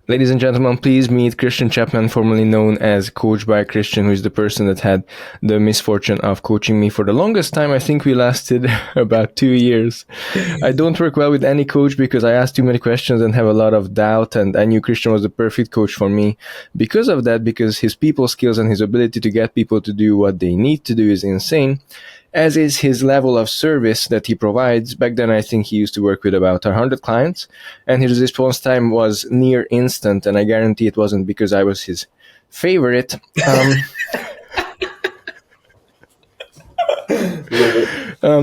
Ladies and gentlemen, please meet Christian Chapman, formerly known as CoachedByChristian, who is the person that had the misfortune of coaching me for the longest time. I think we lasted about 2 years. I don't work well with any coach because I ask too many questions and have a lot of doubt, and I knew Christian was the perfect coach for me because of that, because his people skills and his ability to get people to do what they need to do is insane, as is his level of service that he provides. Back then, I think he used to work with about 100 clients, and his response time was near instant, and I guarantee it wasn't because I was his favorite.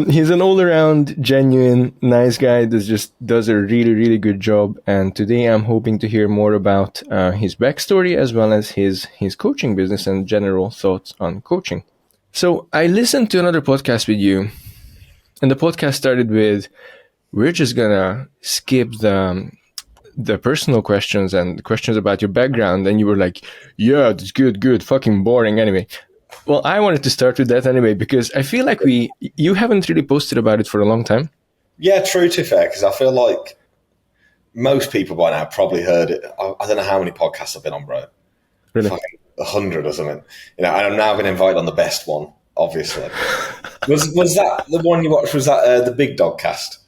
He's an all-around, genuine, nice guy that just does a really, really good job, and today I'm hoping to hear more about his backstory as well as his coaching business and general thoughts on coaching. So I listened to another podcast with you, and the podcast started with, we're just gonna skip the personal questions and questions about your background, and you were like, yeah, that's good, fucking boring anyway. Well, I wanted to start with that anyway, because I feel like you haven't really posted about it for a long time. Yeah, true, to be fair, because I feel like most people by now probably heard it. I don't know how many podcasts I've been on, bro. Really? Fucking 100 or something. And I'm now been invited on the best one, obviously. was that the one you watched? Was that the Big Dog cast?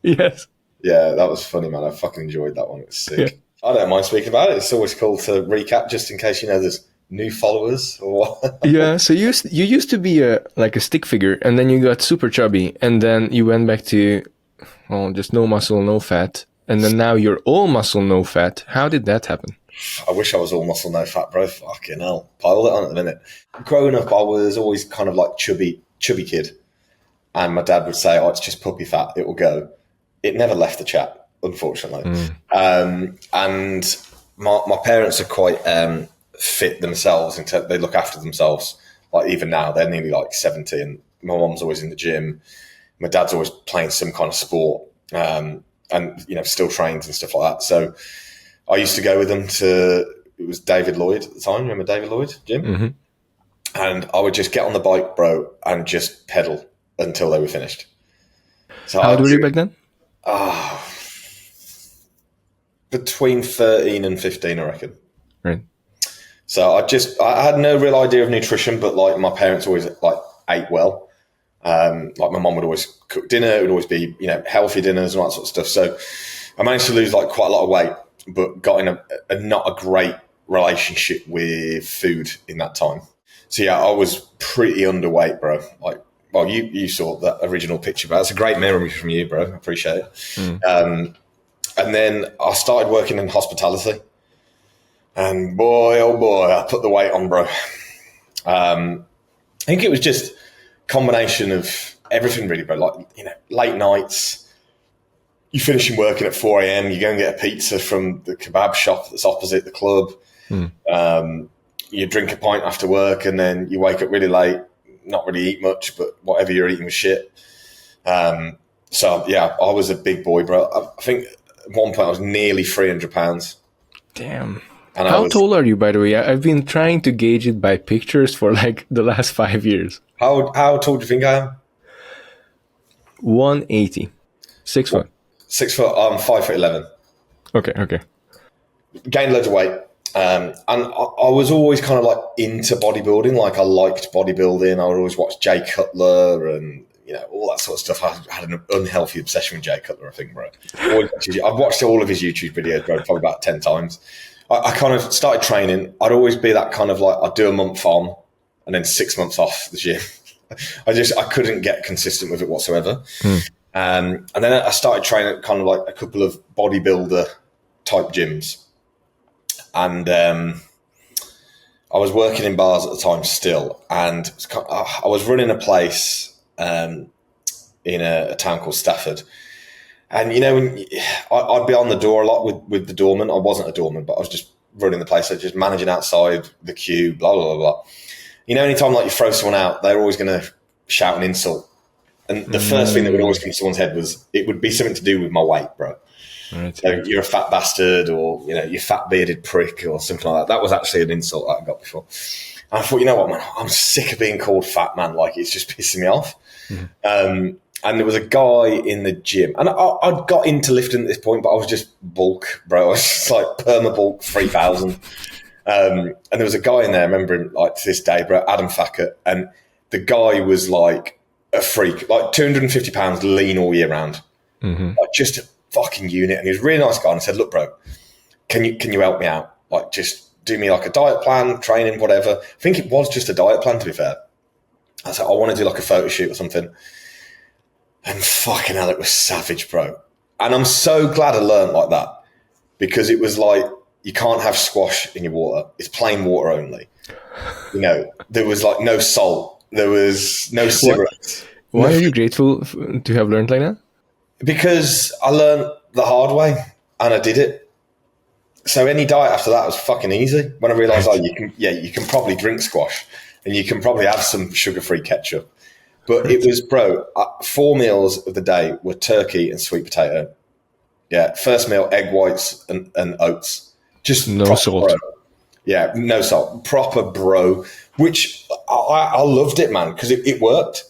Yes. Yeah, that was funny, man. I fucking enjoyed that one. It was sick. Yeah. I don't mind speaking about it. It's always cool to recap, just in case there's new followers or what. Yeah. So you used to be a stick figure, and then you got super chubby, and then you went back to just no muscle, no fat, and then now you're all muscle, no fat. How did that happen? I wish I was all muscle, no fat, bro. Fucking hell. Piled it on at the minute. Growing up, I was always kind of like chubby kid. And my dad would say, it's just puppy fat. It will go. It never left the chat, unfortunately. And my parents are quite fit themselves. They look after themselves. Like even now, they're nearly like 70. And my mom's always in the gym. My dad's always playing some kind of sport. And, still trains and stuff like that. So I used to go with them it was David Lloyd at the time. Remember David Lloyd, Jim? Mm-hmm. And I would just get on the bike, bro, and just pedal until they were finished. So how old were you back then? Between 13 and 15, I reckon. Right. So I had no real idea of nutrition, but like my parents always like ate well. Like my mom would always cook dinner. It would always be, healthy dinners and all that sort of stuff. So I managed to lose like quite a lot of weight, but got in a not a great relationship with food in that time. So yeah, I was pretty underweight, bro. Like, well, you saw that original picture, but that's a great memory from you, bro. I appreciate it. And then I started working in hospitality, and boy, oh boy, I put the weight on, bro. I think it was just a combination of everything, really, bro. Like, late nights. You finish working at 4 a.m., you go and get a pizza from the kebab shop that's opposite the club. You drink a pint after work, and then you wake up really late, not really eat much, but whatever you're eating was shit. So, yeah, I was a big boy, bro. I think at one point I was nearly 300 pounds. Damn. And how tall are you, by the way? I've been trying to gauge it by pictures for like the last 5 years. How tall do you think I am? 180. 6 foot. 6 foot. I'm 5'11". Okay. Gained loads of weight. And I was always kind of like into bodybuilding. Like I liked bodybuilding. I would always watch Jay Cutler and, all that sort of stuff. I had an unhealthy obsession with Jay Cutler, I think, bro. I've watched all of his YouTube videos, bro, probably about 10 times. I kind of started training. I'd always be that kind of like, I'd do a month on and then 6 months off the gym. I couldn't get consistent with it whatsoever. And then I started training at kind of like a couple of bodybuilder type gyms. And I was working in bars at the time still. And I was running a place in a town called Stafford. And, I'd be on the door a lot with the doorman. I wasn't a doorman, but I was just running the place. I was just managing outside the queue, blah, blah, blah, blah. Anytime like you throw someone out, they're always going to shout an insult. And the first thing that would always come to someone's head was it would be something to do with my weight, bro. Right. So you're a fat bastard, or you fat bearded prick, or something like that. That was actually an insult that I got before. And I thought, you know what, man, I'm sick of being called fat, man. Like, it's just pissing me off. and there was a guy in the gym, and I'd got into lifting at this point, but I was just bulk, bro. I was just like perma bulk 3,000. And there was a guy in there, I remember him like to this day, bro, Adam Thacker, and the guy was like a freak, like 250 pounds lean all year round, like just a fucking unit. And he was a really nice guy. And I said, look, bro, can you help me out? Like, just do me like a diet plan, training, whatever. I think it was just a diet plan, to be fair. I said, I want to do like a photo shoot or something. And fucking hell, it was savage, bro. And I'm so glad I learned like that, because it was like, you can't have squash in your water. It's plain water only. You know, there was like no salt. There was no cigarettes. Why are you grateful to have learned like that? Because I learned the hard way and I did it. So any diet after that was fucking easy. When I realised, you can probably drink squash and you can probably have some sugar-free ketchup. But it was, bro, 4 meals of the day were turkey and sweet potato. Yeah, first meal, egg whites and oats. Just no salt. Bro. Yeah, no salt. Proper bro, which I loved it, man, because it worked.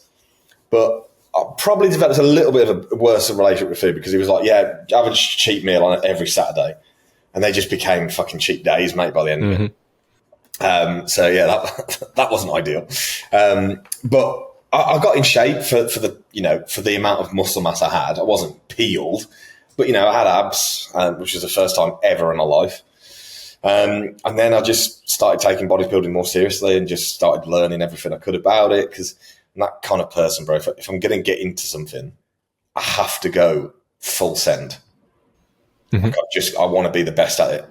But I probably developed a little bit of a worse relationship with food, because he was like, yeah, have a cheap meal on it every Saturday. And they just became fucking cheap days, mate, by the end of it. So, yeah, that wasn't ideal. But I got in shape for the amount of muscle mass I had. I wasn't peeled, but, I had abs, which was the first time ever in my life. And then I just started taking bodybuilding more seriously and just started learning everything I could about it, because I'm that kind of person, bro. If I'm going to get into something, I have to go full send. Like I want to be the best at it.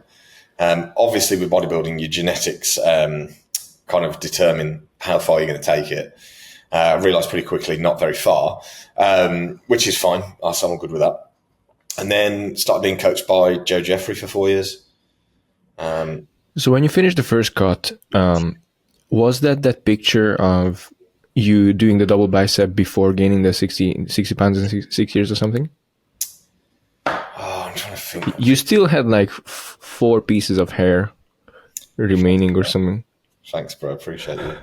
Obviously, with bodybuilding, your genetics kind of determine how far you're going to take it. I realised pretty quickly not very far, which is fine. I'm all good with that. And then started being coached by Joe Jeffrey for 4 years. So when you finished the first cut, was that picture of you doing the double bicep before gaining the 60 pounds in 6 years or something? Oh, I'm trying to think. You still had like 4 pieces of hair remaining or something. Thanks, bro. Appreciate it.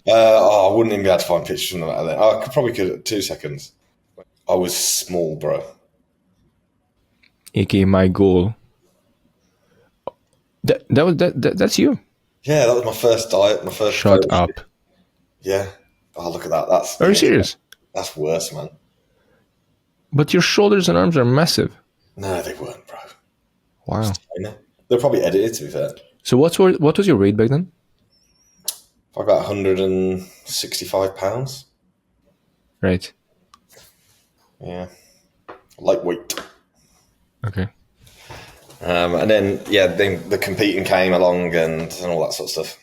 I wouldn't even be able to find pictures from that. I probably could. 2 seconds. I was small, bro. AKA my goal. That's you. Yeah, that was my first diet. My first. Shut up. Yeah. Oh, look at that. That's. Are you serious? That's worse, man. But your shoulders and arms are massive. No, they weren't, bro. Wow. They're probably edited, to be fair. So what was your weight back then? About 165 pounds. Right. Yeah. Lightweight. Okay. And then the competing came along and all that sort of stuff.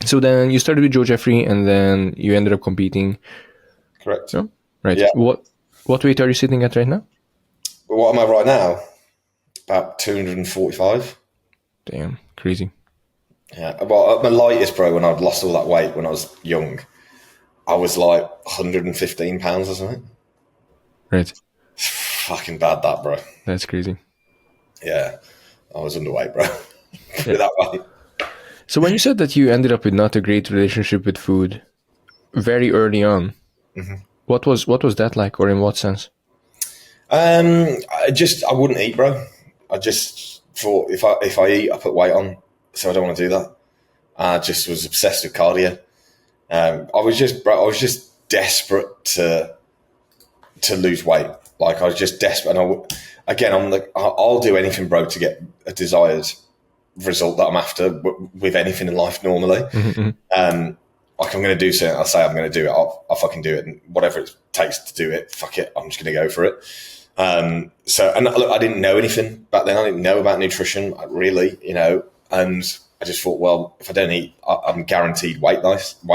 So then you started with Joe Jeffrey, and then you ended up competing. Correct. Yeah. Right. Yeah. What weight are you sitting at right now? What am I right now? About 245. Damn, crazy. Yeah. Well, at my lightest, bro, when I'd lost all that weight when I was young, I was like 115 pounds or something. Right. Fucking bad, that, bro. That's crazy. Yeah. I was underweight, bro. Put it that way. So when you said that you ended up with not a great relationship with food very early on, what was that like, or in what sense? I wouldn't eat, bro. I just thought if I eat, I put weight on, so I don't want to do that. I just was obsessed with cardio. I was just desperate to lose weight. Like, I was just desperate, and I'll do anything, bro, to get a desired result that I'm after with anything in life normally. Like, I'm going to do something, I'll say I'm going to do it, I'll fucking do it, and whatever it takes to do it, fuck it, I'm just going to go for it. Look, I didn't know anything back then. I didn't know about nutrition, really, and I just thought, well, if I don't eat, I'm guaranteed weight loss. You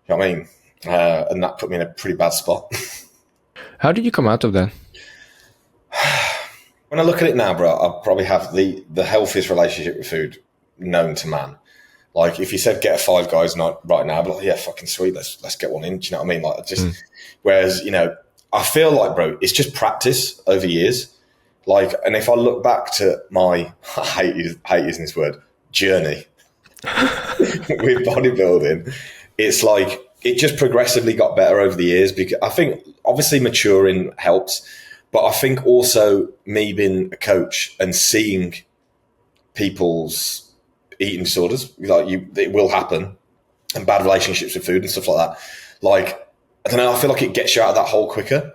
know what I mean? And that put me in a pretty bad spot. How did you come out of that? When I look at it now, bro, I probably have the healthiest relationship with food known to man. Like, if you said get a Five Guys night right now, I'd be like, yeah, fucking sweet, let's get one in. Do you know what I mean? Like, just whereas, I feel like, bro, it's just practice over years. Like, and if I look back to my I hate using this word, journey with bodybuilding, it's like it just progressively got better over the years, because I think obviously maturing helps, but I think also me being a coach and seeing people's eating disorders, it will happen, and bad relationships with food and stuff like that. Like, I don't know, I feel like it gets you out of that hole quicker.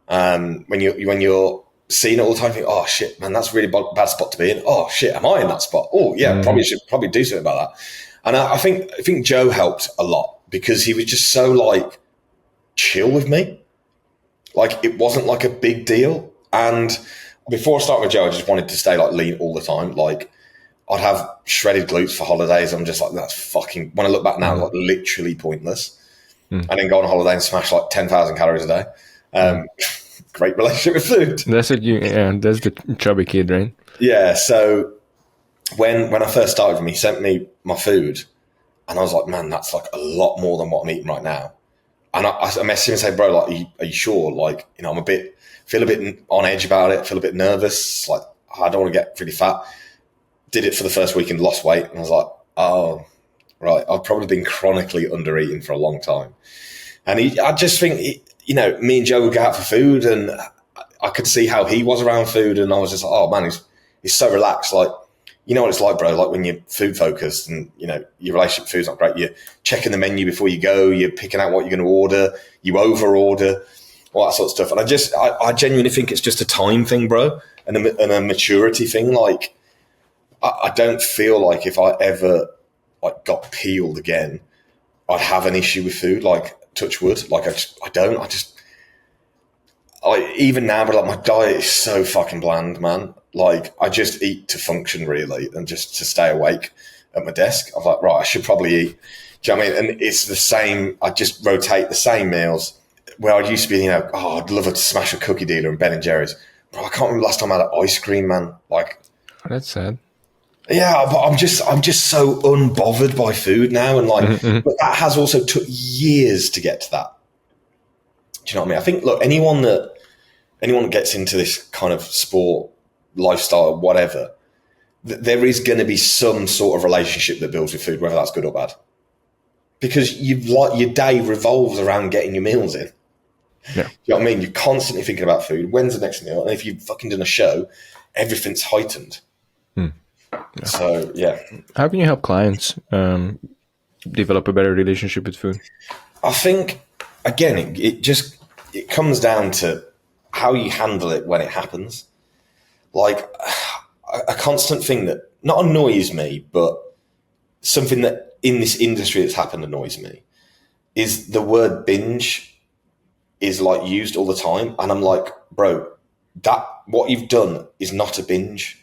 When you're seeing it all the time, you think, oh shit, man, that's a really bad spot to be in. Oh shit, am I in that spot? Oh yeah, probably do something about that. And I think Joe helped a lot, because he was just so like chill with me. Like, it wasn't like a big deal. And before I started with Joe, I just wanted to stay like lean all the time. Like, I'd have shredded glutes for holidays. I'm just like, that's fucking, when I look back now, like literally pointless. And then go on holiday and smash like 10,000 calories a day. Great relationship with food. That's that's the chubby kid, right? Yeah. So when I first started with him, he sent me my food, and I was like, man, that's like a lot more than what I'm eating right now. And I messaged him and said, bro, like, are you sure? Like, you know, feel a bit on edge about it, feel a bit nervous. Like, I don't want to get really fat. Did it for the first week and lost weight. And I was like, oh, right. I've probably been chronically under-eating for a long time. And I just think, you know, me and Joe would go out for food, and I could see how he was around food. And I was just like, oh man, he's so relaxed. Like, you know what it's like, bro? Like, when you're food focused and, you know, your relationship with food's not great, you're checking the menu before you go, you're picking out what you're going to order, you over order, all that sort of stuff. And I genuinely think it's just a time thing, bro, and a maturity thing. Like, I don't feel like if I ever like got peeled again, I'd have an issue with food. Like, touch wood. Like, even now, but like, my diet is so fucking bland, man. Like, I just eat to function, really, and just to stay awake at my desk. I'm like, right, I should probably eat. Do you know what I mean? And it's the same. I just rotate the same meals. Where I used to be, you know, oh, I'd love to smash a cookie dealer and Ben and Jerry's. Bro, I can't remember last time I had ice cream, man. Like, oh, that's sad. Yeah, but I'm just so unbothered by food now, and like, but that has also took years to get to that. Do you know what I mean? I think, look, anyone that gets into this kind of sport, lifestyle, whatever, there is going to be some sort of relationship that builds with food, whether that's good or bad, because your day revolves around getting your meals in. Yeah. You know what I mean? You're constantly thinking about food. When's the next meal? And if you've fucking done a show, everything's heightened. Yeah. So, yeah. How can you help clients develop a better relationship with food? I think, again, it comes down to how you handle it when it happens. Like, a constant thing that not annoys me, but something that in this industry that's happened annoys me, is the word binge is like used all the time. And I'm like, bro, what you've done is not a binge.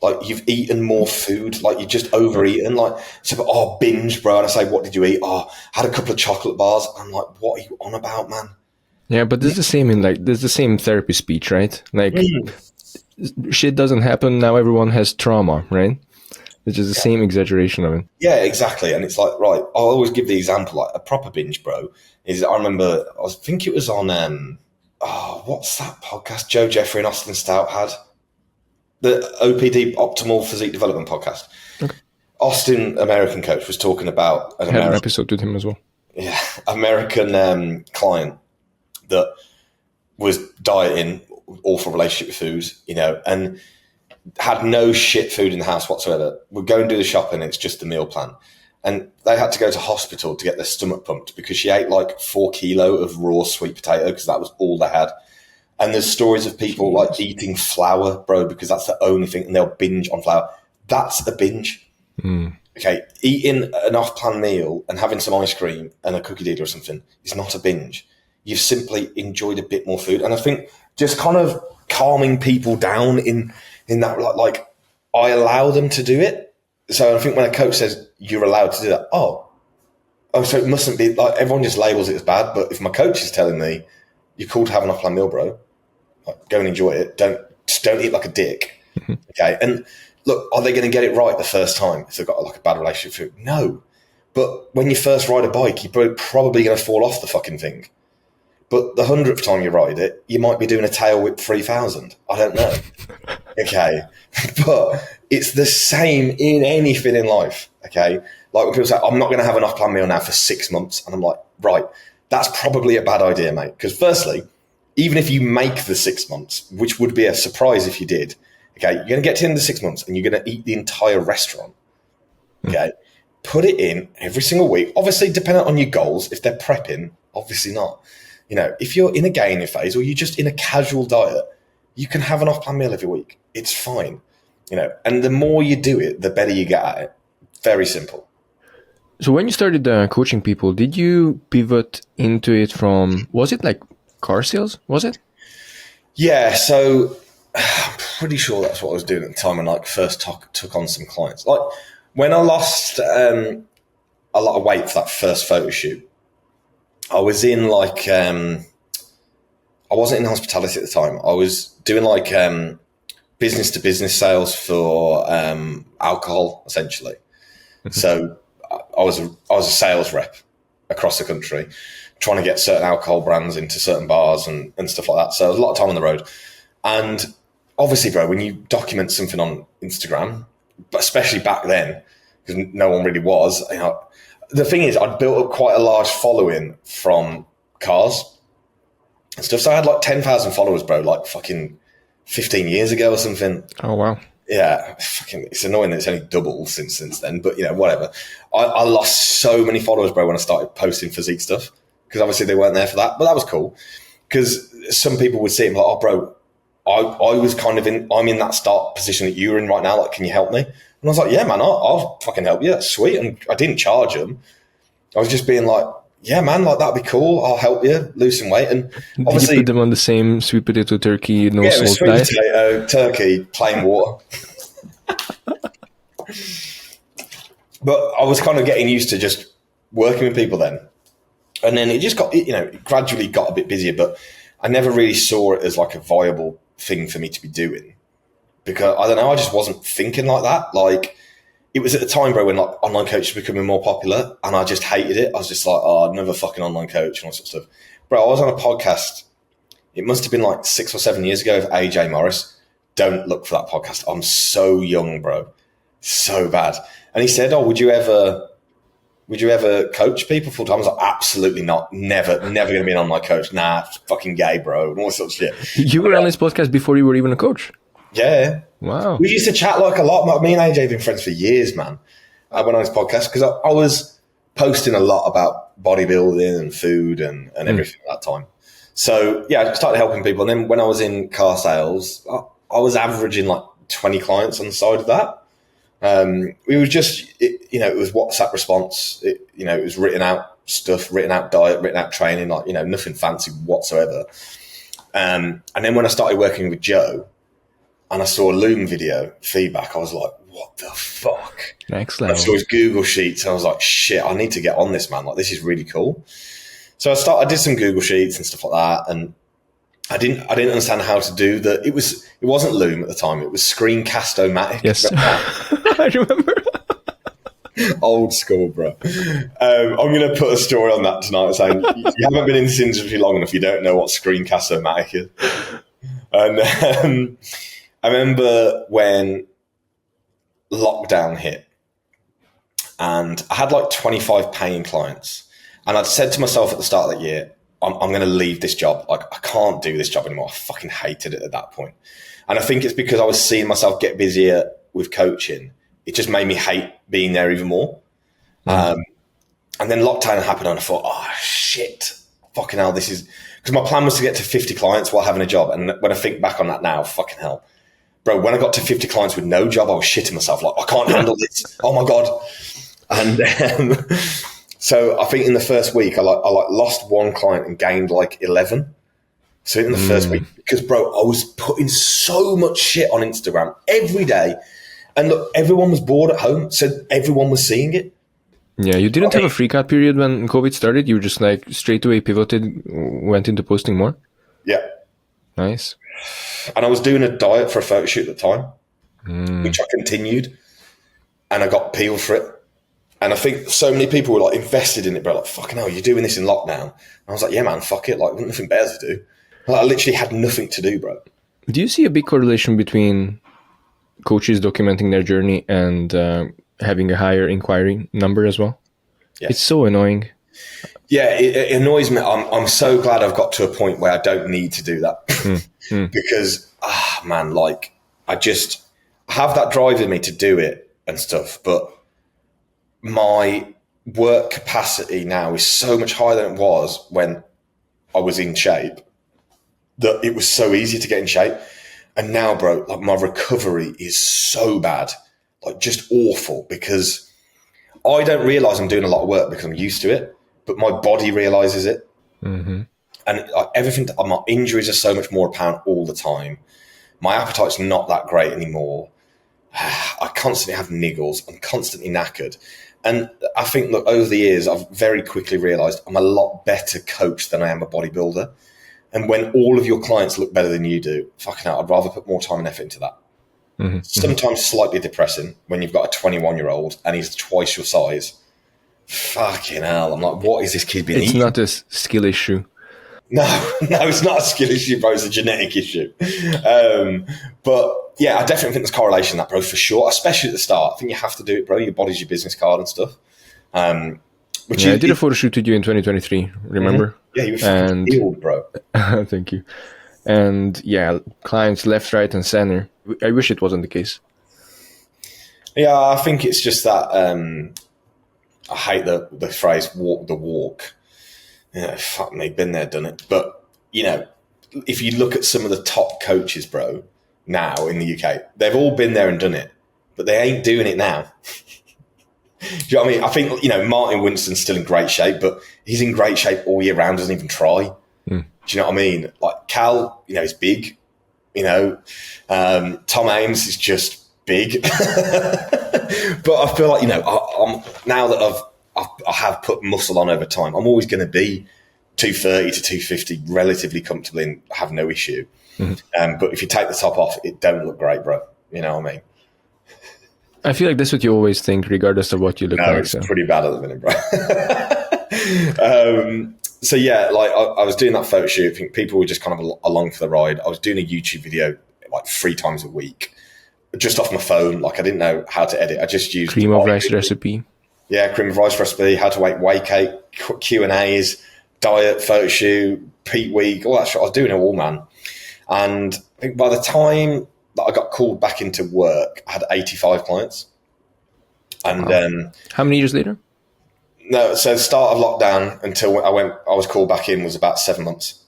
Like, you've eaten more food, like, you've just overeaten. Like, so, binge, bro. And I say, what did you eat? Oh, had a couple of chocolate bars. I'm like, what are you on about, man? Yeah, but there's the same therapy speech, right? Like, shit doesn't happen, now everyone has trauma, right? It's just the same exaggeration of it. Yeah, exactly. And it's like, right, I'll always give the example, like, a proper binge, bro, is, I remember, I think it was on, what's that podcast Joe Jeffrey and Austin Stout had? The OPD, Optimal Physique Development podcast. Okay. Austin, American coach, was talking about an episode with him as well. Yeah, American client that was dieting, awful relationship with food, you know, and had no shit food in the house whatsoever. Would go and do the shopping, and it's just the meal plan. And they had to go to hospital to get their stomach pumped because she ate like 4 kilo of raw sweet potato because that was all they had. And there's stories of people like eating flour, bro, because that's the only thing, and they'll binge on flour. That's a binge. Okay, eating an off-plan meal and having some ice cream and a cookie dealer or something is not a binge. You've simply enjoyed a bit more food. And I think just kind of calming people down in that, like, I allow them to do it. So I think when a coach says you're allowed to do that, oh, so it mustn't be, like, everyone just labels it as bad. But if my coach is telling me you're cool to have an off-plan meal, bro, like, go and enjoy it. Don't eat like a dick. Okay. And look, are they going to get it right the first time if they've got like a bad relationship with food? No. But when you first ride a bike, you're probably going to fall off the fucking thing. But the 100th time you ride it, you might be doing a tail whip 3,000. I don't know. Okay. But it's the same in anything in life. Okay. Like when people say, I'm not going to have an off-plan meal now for 6 months. And I'm like, right, that's probably a bad idea, mate. Because firstly, even if you make the 6 months, which would be a surprise if you did, okay, you're going to get to the end of the 6 months and you're going to eat the entire restaurant. Okay. Put it in every single week. Obviously, depending on your goals, if they're prepping, obviously not. You know, if you're in a gaining phase or you're just in a casual diet, you can have an off-plan meal every week. It's fine. You know, and the more you do it, the better you get at it. Very simple. So when you started coaching people, did you pivot into it from, was it like car sales? Was it? Yeah. So I'm pretty sure that's what I was doing at the time when I first took on some clients. Like when I lost a lot of weight for that first photo shoot, I was in like, I wasn't in hospitality at the time. I was doing like business to business sales for alcohol, essentially. So I was a sales rep across the country, trying to get certain alcohol brands into certain bars and stuff like that. So there was a lot of time on the road. And obviously, bro, when you document something on Instagram, but especially back then, because no one really was, you know, the thing is, I'd built up quite a large following from cars and stuff. So I had like 10,000 followers, bro, like fucking 15 years ago or something. Oh, wow. Yeah, fucking, it's annoying that it's only doubled since then, but you know, whatever. I lost so many followers, bro, when I started posting physique stuff, because obviously they weren't there for that, but that was cool. Because some people would see it and be like, oh, bro, I was kind of I'm in that start position that you're in right now. Like, can you help me? And I was like, yeah, man, I'll fucking help you. That's sweet. And I didn't charge them. I was just being like, yeah, man, like that'd be cool. I'll help you lose some weight. And obviously, did you put them on the same sweet potato turkey, no salt sweet diet? potato, turkey, plain water. But I was kind of getting used to just working with people then. And then it just got, you know, it gradually got a bit busier, but I never really saw it as like a viable thing for me to be doing. Because I don't know, I just wasn't thinking like that. Like, it was at the time, bro, when like online coaches were becoming more popular, and I just hated it. I was just like, oh, another fucking online coach and all sorts of stuff. Bro, I was on a podcast. It must have been like 6 or 7 years ago with AJ Morris. Don't look for that podcast. I'm so young, bro. So bad. And he said, oh, would you ever coach people full time? I was like, absolutely not. Never going to be an online coach. Nah, fucking gay, bro. And all sorts of shit. You were on this podcast before you were even a coach? Yeah. Wow. We used to chat like a lot. Me and AJ have been friends for years, man. I went on his podcast because I was posting a lot about bodybuilding and food and everything at that time. So, yeah, I started helping people. And then when I was in car sales, I was averaging like 20 clients on the side of that. We was just, it was WhatsApp response. It was written out stuff, written out diet, written out training, like, nothing fancy whatsoever. And then when I started working with Joe and I saw a Loom video feedback, I was like, what the fuck? Next level. I saw his Google Sheets and I was like, shit, I need to get on this, man. Like, this is really cool. So I did some Google Sheets and stuff like that. And I didn't understand how to do it wasn't Loom at the time. It was Screencast-O-Matic. Yes. I remember. Old school, bro. I'm going to put a story on that tonight saying you haven't been in this industry long enough. You don't know what Screencast-O-Matic is. And I remember when lockdown hit and I had like 25 paying clients. And I'd said to myself at the start of that year, I'm going to leave this job. Like, I can't do this job anymore. I fucking hated it at that point. And I think it's because I was seeing myself get busier with coaching. It just made me hate being there even more. And then lockdown happened and I thought, oh, shit, fucking hell, this is... Because my plan was to get to 50 clients while having a job. And when I think back on that now, fucking hell. Bro, when I got to 50 clients with no job, I was shitting myself. Like, I can't handle this. Oh, my God. And... So I think in the first week, I lost one client and gained like 11. So in the first week, because bro, I was putting so much shit on Instagram every day. And look, everyone was bored at home. So everyone was seeing it. Yeah, you didn't have a freak out period when COVID started. You were just like straight away pivoted, went into posting more. Yeah. Nice. And I was doing a diet for a photo shoot at the time, which I continued. And I got peeled for it. And I think so many people were like invested in it, bro. Like, fucking hell, you're doing this in lockdown. And I was like, yeah, man, fuck it. Like, nothing better to do. Like, I literally had nothing to do, bro. Do you see a big correlation between coaches documenting their journey and having a higher inquiry number as well? Yeah. It's so annoying. Yeah, it annoys me. I'm so glad I've got to a point where I don't need to do that because, man, like I have that drive in me to do it and stuff, but my work capacity now is so much higher than it was when I was in shape that it was so easy to get in shape. And now, bro, like my recovery is so bad, like just awful, because I don't realize I'm doing a lot of work because I'm used to it, but my body realizes it. Mm-hmm. And everything, my injuries are so much more apparent all the time. My appetite's not that great anymore. I constantly have niggles. I'm constantly knackered. And I think, look, over the years, I've very quickly realized I'm a lot better coach than I am a bodybuilder. And when all of your clients look better than you do, fucking hell, I'd rather put more time and effort into that. Mm-hmm. Sometimes slightly depressing when you've got a 21-year-old and he's twice your size. Fucking hell. I'm like, what is this kid being eating? It's not a skill issue. No, it's not a skill issue, bro. It's a genetic issue. But yeah, I definitely think there's correlation in that, bro, for sure. Especially at the start. I think you have to do it, bro. Your body's your business card and stuff. I did a photo shoot with you in 2023, remember? Mm-hmm. Yeah, you were fucking healed, bro. Thank you. And yeah, clients left, right, and center. I wish it wasn't the case. Yeah, I think it's just that I hate the phrase walk the walk. Yeah, fuck me, been there, done it. But, you know, if you look at some of the top coaches, bro, now in the UK, they've all been there and done it, but they ain't doing it now. Do you know what I mean? I think, you know, Martin Winston's still in great shape, but he's in great shape all year round, doesn't even try. Do you know what I mean? Like Cal, you know, is big. You know, Tom Ames is just big. But I feel like, you know, I'm now that I have put muscle on over time, I'm always going to be 230 to 250 relatively comfortably and have no issue. Mm-hmm. But if you take the top off, it don't look great, bro. You know what I mean? I feel like that's what you always think, regardless of what you look like. It's pretty bad at the minute, bro. So yeah, like I was doing that photo shoot. I think people were just kind of along for the ride. I was doing a YouTube video like 3 times a week, just off my phone. Like I didn't know how to edit. I just used cream of rice recipe. Yeah, cream of rice recipe. How to make whey cake, Q&As, diet, photo shoot, peak week, all that shit. I was doing it all, man. And I think by the time that I got called back into work, I had 85 clients. And wow. How many years later? No, so the start of lockdown until I was called back in was about 7 months.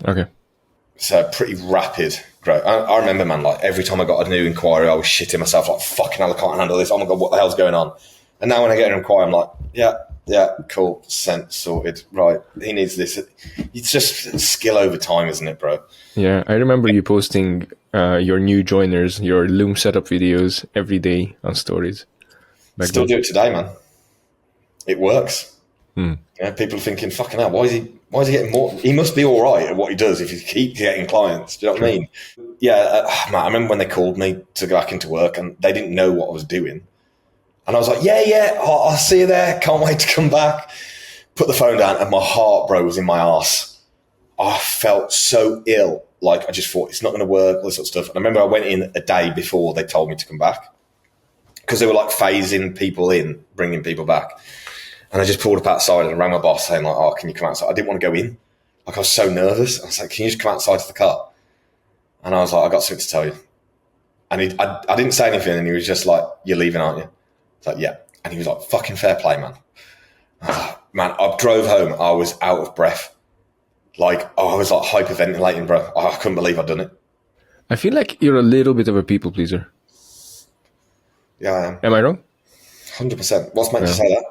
Okay. So pretty rapid growth. I remember, man, like every time I got a new inquiry, I was shitting myself like, fucking hell, I can't handle this. Oh my God, what the hell's going on? And now when I get an inquiry, I'm like, yeah, cool, sent, sorted. Right, he needs this. It's just skill over time, isn't it, bro? Yeah, I remember you posting your new joiners, your loom setup videos every day on stories. Still do it today, man. It works. You know, people are thinking, fucking hell, why is he getting more? He must be all right at what he does if he keeps getting clients. Do you know what I mean? Yeah, man, I remember when they called me to go back into work and they didn't know what I was doing. And I was like, yeah, I'll see you there. Can't wait to come back. Put the phone down and my heart, bro, was in my arse. I felt so ill. Like, I just thought, it's not going to work, all this sort of stuff. And I remember I went in a day before they told me to come back because they were like phasing people in, bringing people back. And I just pulled up outside and rang my boss saying like, oh, can you come outside? I didn't want to go in. Like, I was so nervous. I was like, can you just come outside to the car? And I was like, I got something to tell you. And I didn't say anything. And he was just like, you're leaving, aren't you? I was like, yeah. And he was like, fucking fair play, man. Man, I drove home. I was out of breath. Like, I was like hyperventilating, bro. I couldn't believe I'd done it. I feel like you're a little bit of a people pleaser. Yeah, I am. Am I wrong? 100%. What's meant to say that?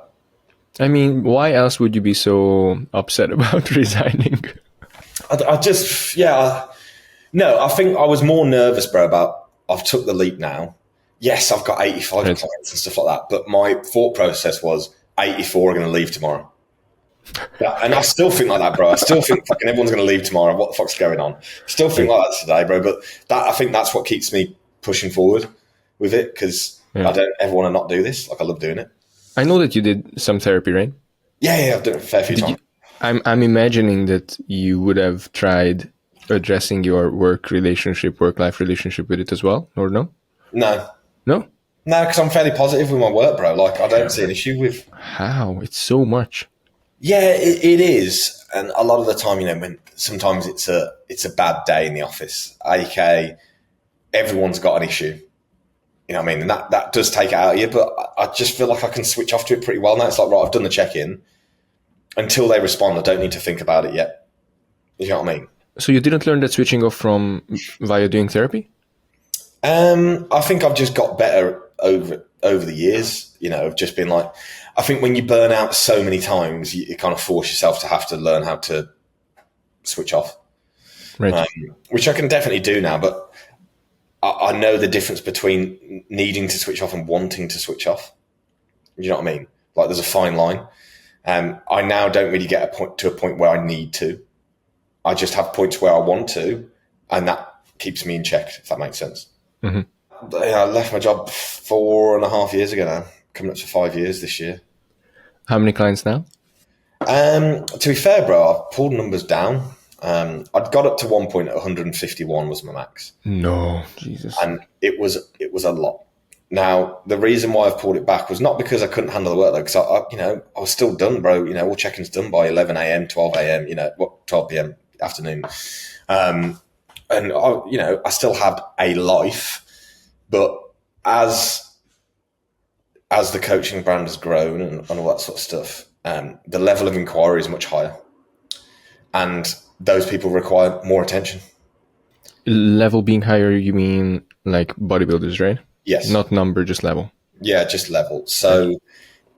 I mean, why else would you be so upset about resigning? I just, no, I think I was more nervous, bro, about I've took the leap now. Yes, I've got 85 clients and stuff like that, but my thought process was 84 are going to leave tomorrow. Yeah, and I still think like that, bro. I still think fucking everyone's going to leave tomorrow. What the fuck's going on? Still think like that today, bro. But I think that's what keeps me pushing forward with it because I don't ever want to not do this. Like, I love doing it. I know that you did some therapy, right? Yeah, I've done it a fair few Did you? times. I'm imagining that you would have tried addressing your work life relationship with it as well, or no? No, No? no, because I'm fairly positive with my work, bro. Like, I don't see an issue with. How? It's so much. Yeah, it is, and a lot of the time, when sometimes it's a bad day in the office, aka everyone's got an issue. You know what I mean? And that does take it out of you, but I just feel like I can switch off to it pretty well now. It's like, right, I've done the check-in. Until they respond, I don't need to think about it yet. You know what I mean? So you didn't learn that switching off from via doing therapy? I think I've just got better over the years. Of just been like, I think when you burn out so many times, you kind of force yourself to have to learn how to switch off, Right. which I can definitely do now. But I know the difference between needing to switch off and wanting to switch off. You know what I mean? Like, there's a fine line. I now don't really get to a point where I need to. I just have points where I want to, and that keeps me in check, if that makes sense. Mm-hmm. I left my job 4.5 years ago now, coming up to 5 years this year. How many clients now? To be fair, bro, I've pulled numbers down. I'd got up to one point at 151 was my max. No, Jesus. And it was a lot. Now, the reason why I've pulled it back was not because I couldn't handle the workload, because I was still done, bro. All check-ins done by 11 a.m., 12 a.m., 12 p.m. afternoon. And I still had a life, but as the coaching brand has grown and all that sort of stuff, the level of inquiry is much higher, and those people require more attention. Level being higher, you mean like bodybuilders, right? Yes. Not number, just level. Yeah, just level. So,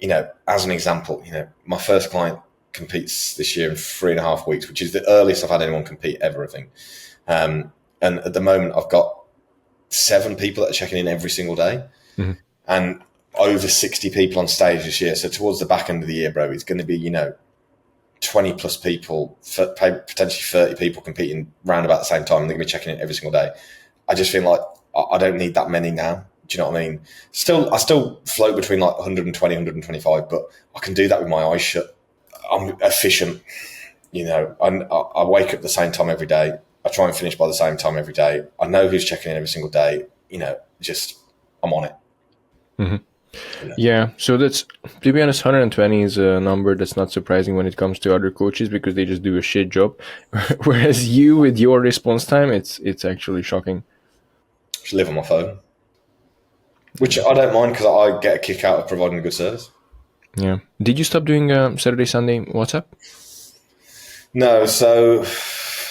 as an example, my first client competes this year in 3.5 weeks, which is the earliest I've had anyone compete ever, I think. And at the moment, I've got 7 people that are checking in every single day, and over 60 people on stage this year. So towards the back end of the year, bro, it's going to be 20 plus people, potentially 30 people competing round about the same time, and they're going to be checking in every single day. I just feel like I don't need that many now. Do you know what I mean? I still float between like 120, 125, but I can do that with my eyes shut. I'm efficient. I wake up the same time every day. I try and finish by the same time every day. I know who's checking in every single day. Just I'm on it. Mm-hmm. Yeah, so that's, to be honest, 120 is a number that's not surprising when it comes to other coaches, because they just do a shit job. Whereas you, with your response time, it's actually shocking. Just live on my phone, which I don't mind, because I get a kick out of providing a good service. Yeah. Did you stop doing Saturday, Sunday WhatsApp? No, so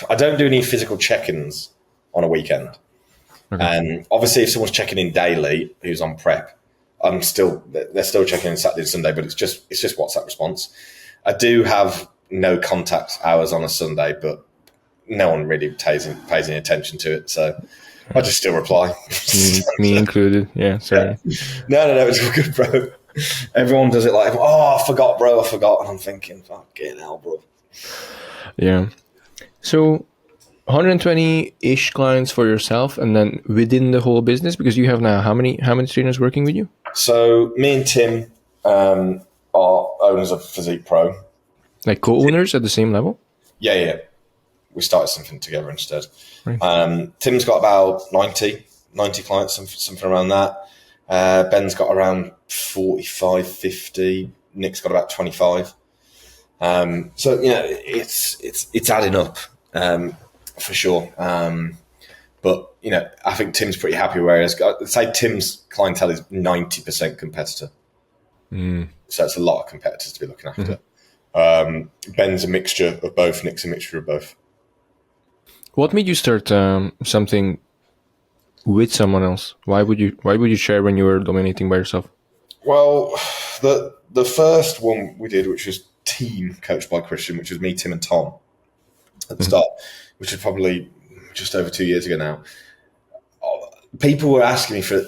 I don't do any physical check-ins on a weekend. Okay. Obviously, if someone's checking in daily who's on prep, they're still checking in Saturday and Sunday, but it's just WhatsApp response. I do have no contact hours on a Sunday, but no one really pays any attention to it, so I just still reply. Me included. Yeah, sorry. Yeah. No, it's all good, bro. Everyone does it like, I forgot, bro, and I'm thinking, fucking hell, bro. Yeah. So 120-ish clients for yourself, and then within the whole business, because you have now how many trainers working with you? So me and Tim are owners of Physiquepro. Like co-owners at the same level? Yeah. We started something together instead. Right. Tim's got about 90 clients, something around that. Ben's got around 45, 50. Nick's got about 25. So it's adding up for sure. But I think Tim's pretty happy where he's got. I'd say Tim's clientele is 90% competitor. So it's a lot of competitors to be looking after. Ben's a mixture of both. Nick's a mixture of both. What made you start something with someone else? Why would you share when you were dominating by yourself? Well, the first one we did, which was Team Coached by Christian, which was me, Tim, and Tom at the start, which was probably just over 2 years ago now. People were asking me for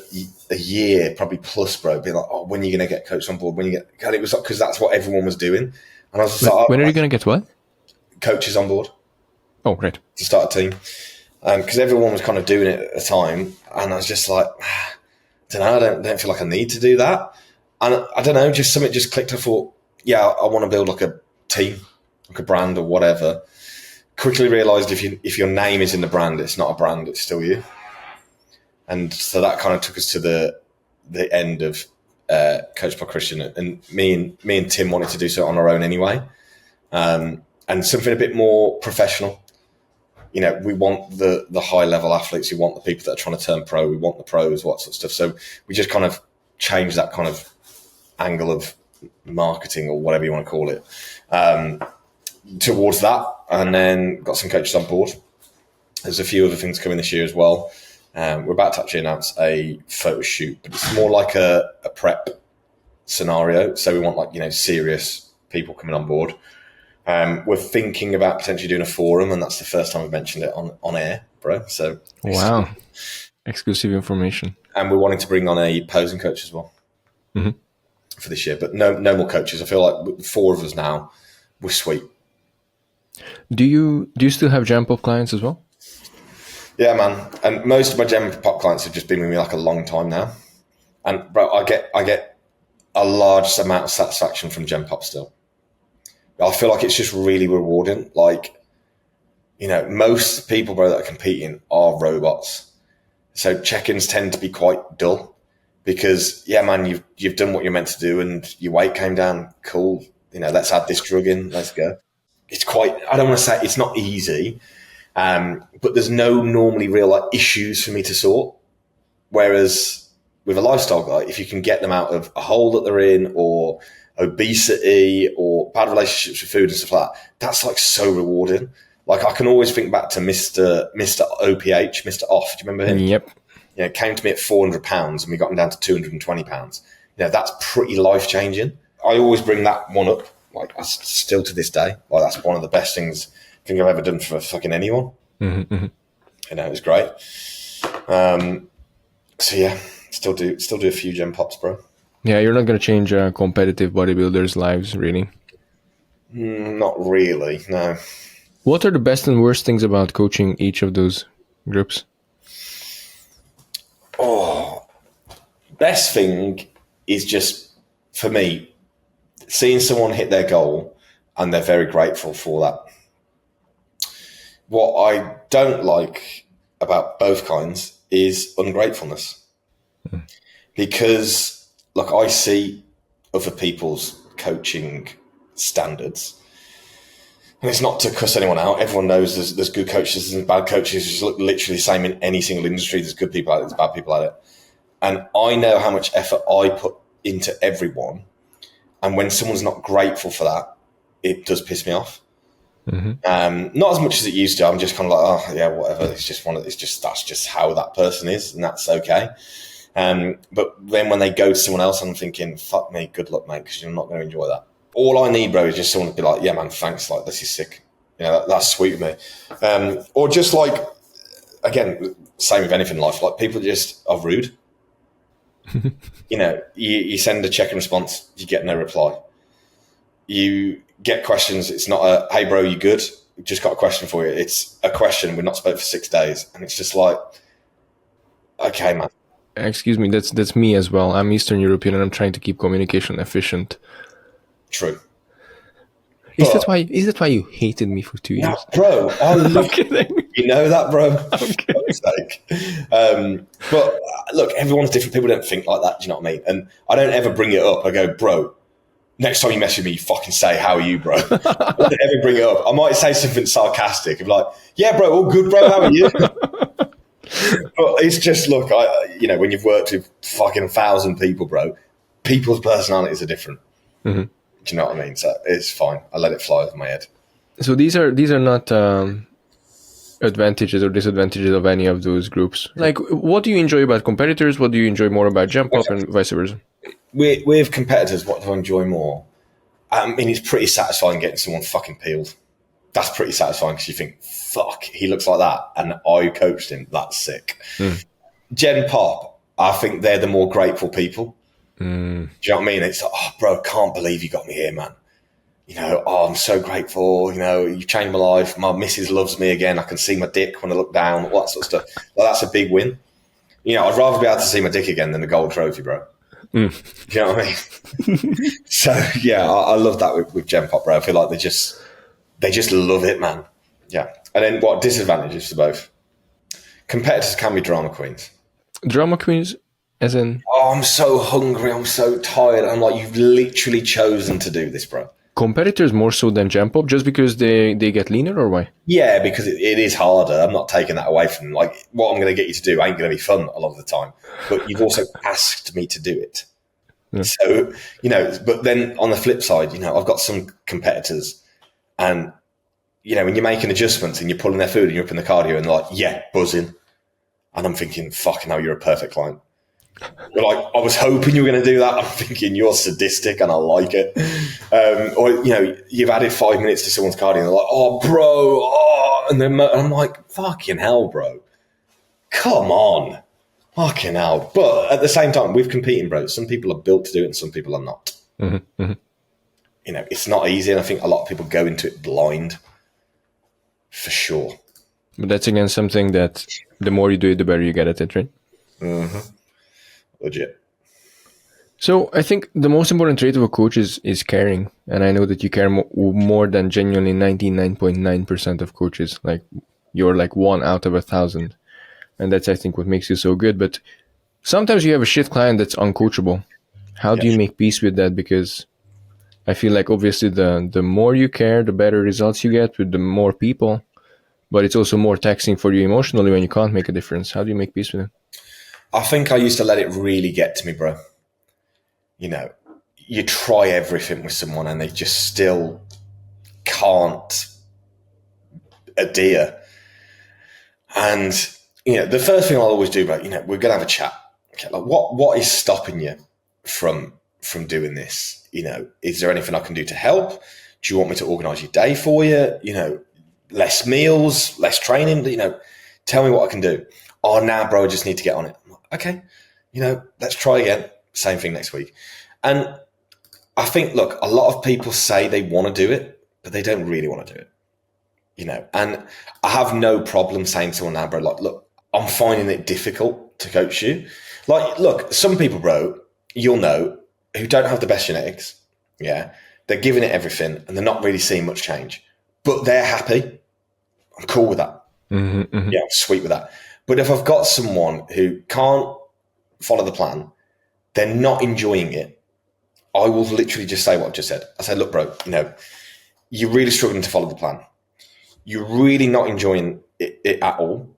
a year, probably plus, bro, being like, when are you going to get coached on board? And it was because that's what everyone was doing. And I was just like, when are you going to get what? Coaches on board. Oh, great. To start a team. Because everyone was kind of doing it at the time. And I was just like, I don't feel like I need to do that. And I don't know, just something just clicked. I thought, yeah, I want to build like a team, like a brand or whatever. Quickly realised if your name is in the brand, it's not a brand, it's still you. And so that kind of took us to the end of Coached by Christian. And me and Tim wanted to do so on our own anyway. And something a bit more professional. You know, we want the high level athletes. We want the people that are trying to turn pro. We want the pros, what sort of stuff. So we just kind of changed that kind of angle of marketing or whatever you want to call it towards that, and then got some coaches on board. There's a few other things coming this year as well. We're about to actually announce a photo shoot, but it's more like a prep scenario. So we want like, you know, serious people coming on board. We're thinking about potentially doing a forum, and that's the first time we've mentioned it on air, bro. So wow, exclusive information. And we're wanting to bring on a posing coach as well for this year, but no more coaches. I feel like with 4 of us now, we're sweet. Do you still have Jam Pop clients as well? Yeah, man. And most of my Jam Pop clients have just been with me like a long time now. And bro, I get a large amount of satisfaction from Jam Pop still. I feel like it's just really rewarding. Like, you know, most people, bro, that are competing are robots. So check-ins tend to be quite dull because, yeah, man, you've done what you're meant to do and your weight came down. Cool. You know, let's add this drug in. Let's go. It's quite, I don't want to say it's not easy, but there's no normally real like issues for me to sort. Whereas with a lifestyle guy, if you can get them out of a hole that they're in or obesity or bad relationships with food and stuff like that, that's like so rewarding. Like I can always think back to Mr. OPH, Mr. Off. Do you remember him? Yep. You know, came to me at 400 pounds and we got him down to 220 pounds. You know, that's pretty life changing. I always bring that one up. Like still to this day, like that's one of the best things I think I've ever done for fucking anyone. You know, it was great. So yeah, still do a few Gem Pops, bro. Yeah, you're not going to change competitive bodybuilders' lives, really? Not really, no. What are the best and worst things about coaching each of those groups? Oh, best thing is just, for me, seeing someone hit their goal and they're very grateful for that. What I don't like about both kinds is ungratefulness. Because, look, I see other people's coaching standards. And it's not to cuss anyone out. Everyone knows there's good coaches and bad coaches. It's literally the same in any single industry. There's good people at it, there's bad people at it. And I know how much effort I put into everyone. And when someone's not grateful for that, it does piss me off. Not as much as it used to. I'm just kind of like, oh yeah, whatever. It's just that's just how that person is, and that's okay. But then when they go to someone else, I'm thinking, fuck me, good luck, mate, because you're not going to enjoy that. All I need, bro, is just someone to be like, yeah, man, thanks. Like, this is sick. You know, that's sweet with me. Or just like, again, same with anything in life. Like, people just are rude. You know, you send a check and response, you get no reply. You get questions, it's not a, hey, bro, you good? Just got a question for you. It's a question, we're not spoke for 6 days. And it's just like, okay, man. Excuse me, that's me as well. I'm Eastern European and I'm trying to keep communication efficient. True. Is that why you hated me for 2 years? Bro, I'm kidding. You know that, bro. Okay. But look, everyone's different. People don't think like that. Do you know what I mean? And I don't ever bring it up. I go, bro, next time you mess with me, you fucking say, how are you, bro? I don't ever bring it up. I might say something sarcastic. I'm like, yeah, bro, all good, bro. How are you? But it's just, look, you know, when you've worked with fucking 1,000 people, bro, people's personalities are different. Do you know what I mean? So it's fine. I let it fly over my head. So these are not advantages or disadvantages of any of those groups. Like, what do you enjoy about competitors? What do you enjoy more about Jam Pop and vice versa? With competitors, what do I enjoy more? I mean, it's pretty satisfying getting someone fucking peeled. That's pretty satisfying because you think, fuck, he looks like that, and I coached him. That's sick. Gen Pop, I think they're the more grateful people. Do you know what I mean? It's like, oh, bro, can't believe you got me here, man. You know, oh, I'm so grateful. You know, you've changed my life. My missus loves me again. I can see my dick when I look down, all that sort of stuff. Well, that's a big win. You know, I'd rather be able to see my dick again than a gold trophy, bro. You know what I mean? So yeah, I love that with Gen Pop, bro. I feel like they just love it, man. Yeah. And then what disadvantages to both? Competitors can be drama queens. Drama queens, as in Oh, I'm so hungry. I'm so tired. I'm like, you've literally chosen to do this, bro. competitors more so than Gen Pop, just because they get leaner, or why? Yeah, because it is harder. I'm not taking that away from them. Like, what I'm going to get you to do ain't going to be fun a lot of the time. But you've also asked me to do it. Yeah. So, but then on the flip side, I've got some competitors and, when you're making adjustments and you're pulling their food and you're up in the cardio and they're like, yeah, buzzing. And I'm thinking, fucking hell, you're a perfect client. You're like, I was hoping you were going to do that. I'm thinking, you're sadistic and I like it. Or, you've added 5 minutes to someone's cardio and they're like, oh, bro. Oh. And then I'm like, fucking hell, bro. Come on. Fucking hell. But at the same time, with competing, bro, some people are built to do it and some people are not. Mm-hmm, mm-hmm. It's not easy. And I think a lot of people go into it blind. For sure. But that's, again, something that the more you do it, the better you get at it, right? Mm-hmm. Legit. So I think the most important trait of a coach is caring. And I know that you care more than genuinely 99.9% of coaches. Like, you're like 1 out of 1,000. And that's, I think, what makes you so good. But sometimes you have a shit client that's uncoachable. How do you make peace with that? Because I feel like, obviously, the more you care, the better results you get with the more people. But it's also more taxing for you emotionally when you can't make a difference. How do you make peace with it? I think I used to let it really get to me, bro. You try everything with someone and they just still can't adhere. And, the first thing I'll always do, bro, we're going to have a chat. Okay, like what is stopping you from doing this? Is there anything I can do to help? Do you want me to organize your day for you? Less meals, less training, tell me what I can do. Oh, now, bro, I just need to get on it. Okay, let's try again. Same thing next week. And I think, look, a lot of people say they want to do it, but they don't really want to do it. And I have no problem saying to someone now, bro, like, look, I'm finding it difficult to coach you. Like, look, some people, bro, you'll know, who don't have the best genetics. Yeah. They're giving it everything and they're not really seeing much change, but they're happy. I'm cool with that. Mm-hmm, mm-hmm. Yeah, I'm sweet with that. But if I've got someone who can't follow the plan, they're not enjoying it, I will literally just say what I've just said. I say, look, bro, you're really struggling to follow the plan. You're really not enjoying it at all.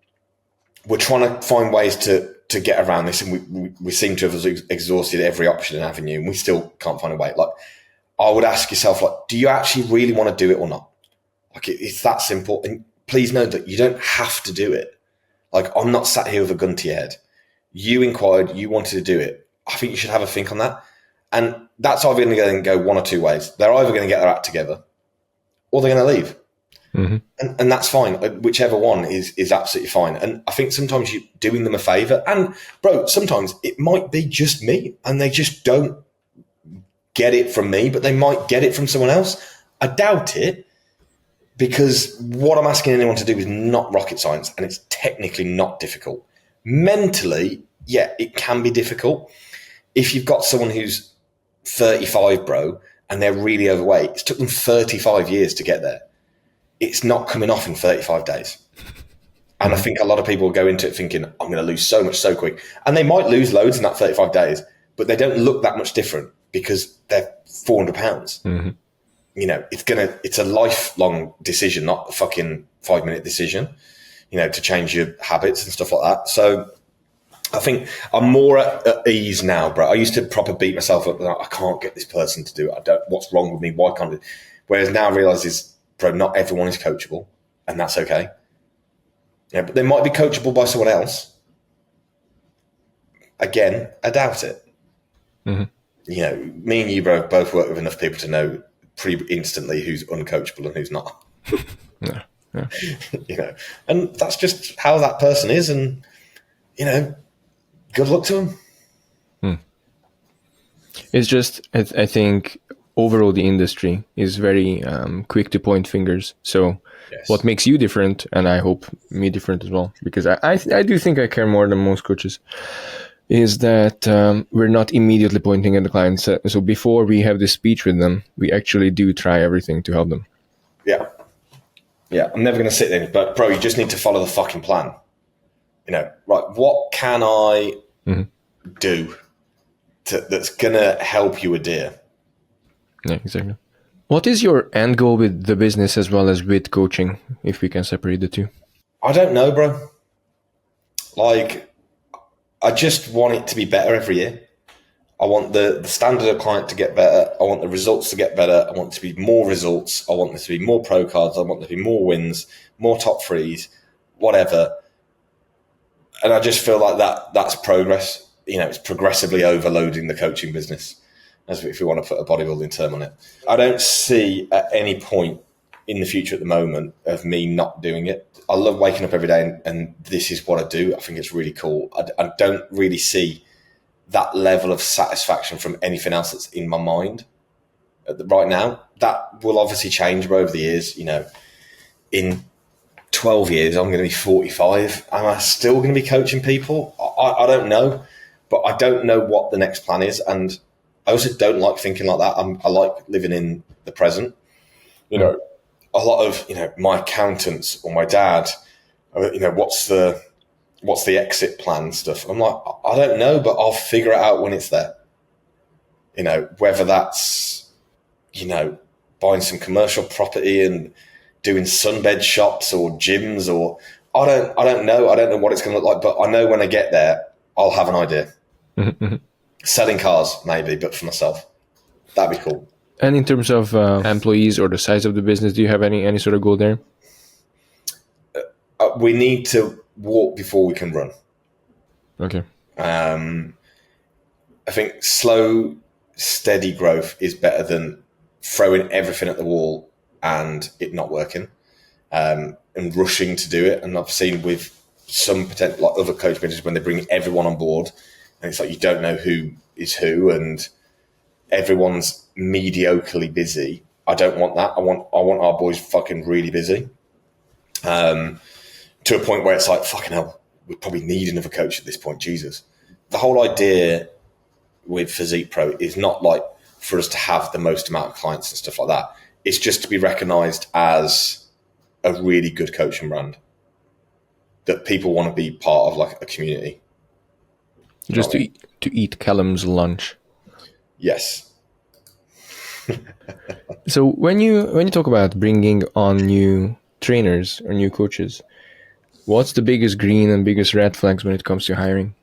We're trying to find ways to get around this, and we seem to have exhausted every option and avenue, and we still can't find a way. Like, I would ask yourself, like, do you actually really want to do it or not? Like, it's that simple. And please know that you don't have to do it. Like, I'm not sat here with a gun to your head. You inquired, you wanted to do it. I think you should have a think on that. And that's either going to go one or two ways. They're either going to get their act together or they're going to leave. Mm-hmm. And that's fine. Whichever one is absolutely fine. And I think sometimes you're doing them a favor. And, bro, sometimes it might be just me and they just don't get it from me, but they might get it from someone else. I doubt it, because what I'm asking anyone to do is not rocket science, and it's technically not difficult. Mentally, yeah, it can be difficult. If you've got someone who's 35, bro, and they're really overweight, it's took them 35 years to get there. It's not coming off in 35 days. And I think a lot of people go into it thinking, I'm going to lose so much so quick. And they might lose loads in that 35 days, but they don't look that much different because they're 400 pounds. Mm-hmm. It's a lifelong decision, not a fucking 5-minute decision, to change your habits and stuff like that. So I think I'm more at ease now, bro. I used to proper beat myself up. I can't get this person to do it. What's wrong with me? Why can't I? Whereas now I realise bro, not everyone is coachable, and that's okay. Yeah, but they might be coachable by someone else. Again, I doubt it. Mm-hmm. Me and you, bro, both work with enough people to know pretty instantly who's uncoachable and who's not. Yeah. And that's just how that person is, and good luck to them. It's just, I think overall the industry is very quick to point fingers. So yes. What makes you different, and I hope me different as well, because I do think I care more than most coaches. is that we're not immediately pointing at the client. So before we have this speech with them, we actually do try everything to help them. Yeah. Yeah, I'm never going to sit there, but bro, you just need to follow the fucking plan. Right, what can I do that's going to help you adhere? Yeah, exactly. What is your end goal with the business as well as with coaching, if we can separate the two? I don't know, bro. Like, I just want it to be better every year. I want the standard of client to get better. I want the results to get better. I want it to be more results. I want there to be more pro cards. I want there to be more wins, more top threes, whatever. And I just feel like that's progress. It's progressively overloading the coaching business, as if we want to put a bodybuilding term on it. I don't see at any point in the future at the moment of me not doing it. I love waking up every day and this is what I do. I think it's really cool. I don't really see that level of satisfaction from anything else that's in my mind right now. That will obviously change over the years. In 12 years, I'm going to be 45. Am I still going to be coaching people? I don't know, but I don't know what the next plan is. And I also don't like thinking like that. I like living in the present. A lot of, my accountants or my dad, what's the exit plan stuff? I'm like, I don't know, but I'll figure it out when it's there. Whether that's, buying some commercial property and doing sunbed shops or gyms, or I don't know. I don't know what it's going to look like, but I know when I get there, I'll have an idea. Selling cars, maybe, but for myself. That'd be cool. And in terms of employees or the size of the business, do you have any sort of goal there? We need to walk before we can run. Okay. I think slow, steady growth is better than throwing everything at the wall and it not working, and rushing to do it. And I've seen with some potential, like other coach managers, when they bring everyone on board, and it's like you don't know who is who, and everyone's mediocrely busy. I don't want that. I want our boys fucking really busy, to a point where it's like, fucking hell, we probably need another coach at this point. Jesus. The whole idea with Physiquepro is not like for us to have the most amount of clients and stuff like that. It's just to be recognized as a really good coaching brand that people want to be part of, like a community. Just to eat Callum's lunch. Yes. So when you talk about bringing on new trainers or new coaches, what's the biggest green and biggest red flags when it comes to hiring?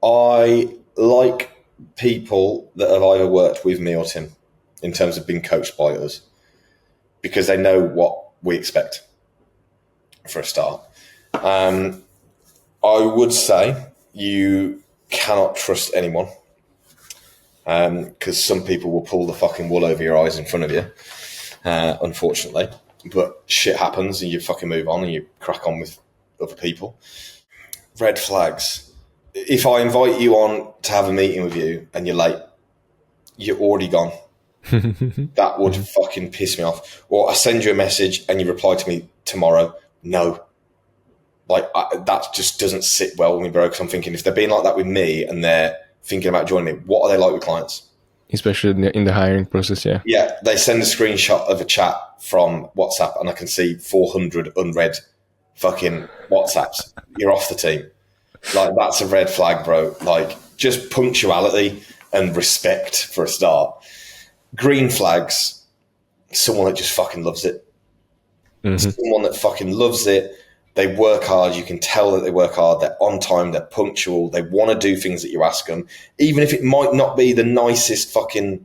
I like people that have either worked with me or Tim in terms of being coached by us, because they know what we expect for a start. I would say you cannot trust anyone, because some people will pull the fucking wool over your eyes in front of you, unfortunately. But shit happens and you fucking move on and you crack on with other people. Red flags. If I invite you on to have a meeting with you and you're late, you're already gone. That would fucking piss me off. Or I send you a message and you reply to me tomorrow. No. That just doesn't sit well with me, bro. Because I'm thinking, if they're being like that with me and they're thinking about joining me, what are they like with clients? Especially in the hiring process, yeah. Yeah, they send a screenshot of a chat from WhatsApp and I can see 400 unread fucking WhatsApps. You're off the team. Like, that's a red flag, bro. Like, just punctuality and respect for a start. Green flags, someone that just fucking loves it. Mm-hmm. Someone that fucking loves it. They work hard. You can tell that they work hard. They're on time. They're punctual. They want to do things that you ask them, even if it might not be the nicest fucking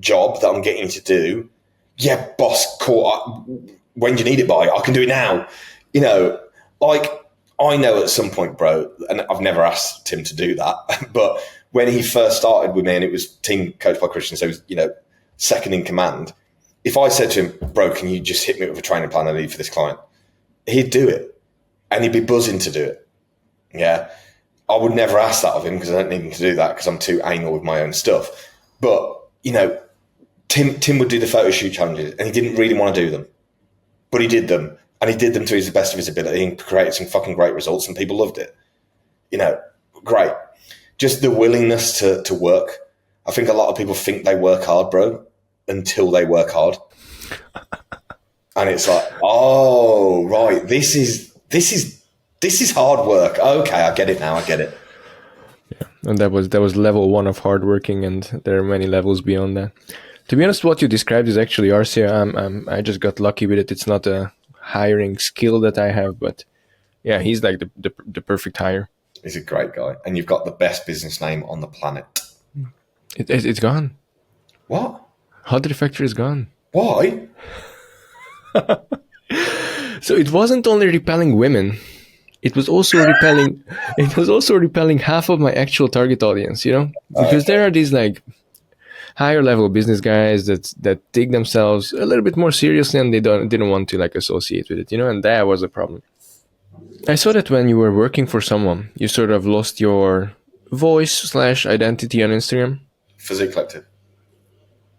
job that I'm getting you to do. Yeah, boss, cool. When do you need it by? I can do it now. I know at some point, bro, and I've never asked Tim to do that, but when he first started with me and it was team coached by Christian, so he was, second in command, if I said to him, bro, can you just hit me with a training plan I need for this client? He'd do it and he'd be buzzing to do it. Yeah. I would never ask that of him because I don't need him to do that because I'm too anal with my own stuff. But, Tim would do the photo shoot challenges and he didn't really want to do them, but he did them. And he did them to the best of his ability and created some fucking great results and people loved it. great. Just the willingness to work. I think a lot of people think they work hard, bro, until they work hard. And it's like, oh, right, this is hard work. Okay, I get it now. I get it. Yeah, and that was level 1 of hardworking, and there are many levels beyond that. To be honest, what you described is actually Arsia. I just got lucky with it. It's not a hiring skill that I have, but yeah, he's like the perfect hire. He's a great guy, and you've got the best business name on the planet. It's gone. What? Hot Factory is gone. Why? So it wasn't only repelling women; it was also repelling. It was also repelling half of my actual target audience. Because there are these like higher level business guys that take themselves a little bit more seriously, and they didn't want to like associate with it. And that was a problem. I saw that when you were working for someone, you sort of lost your voice/identity on Instagram. Physique Collective.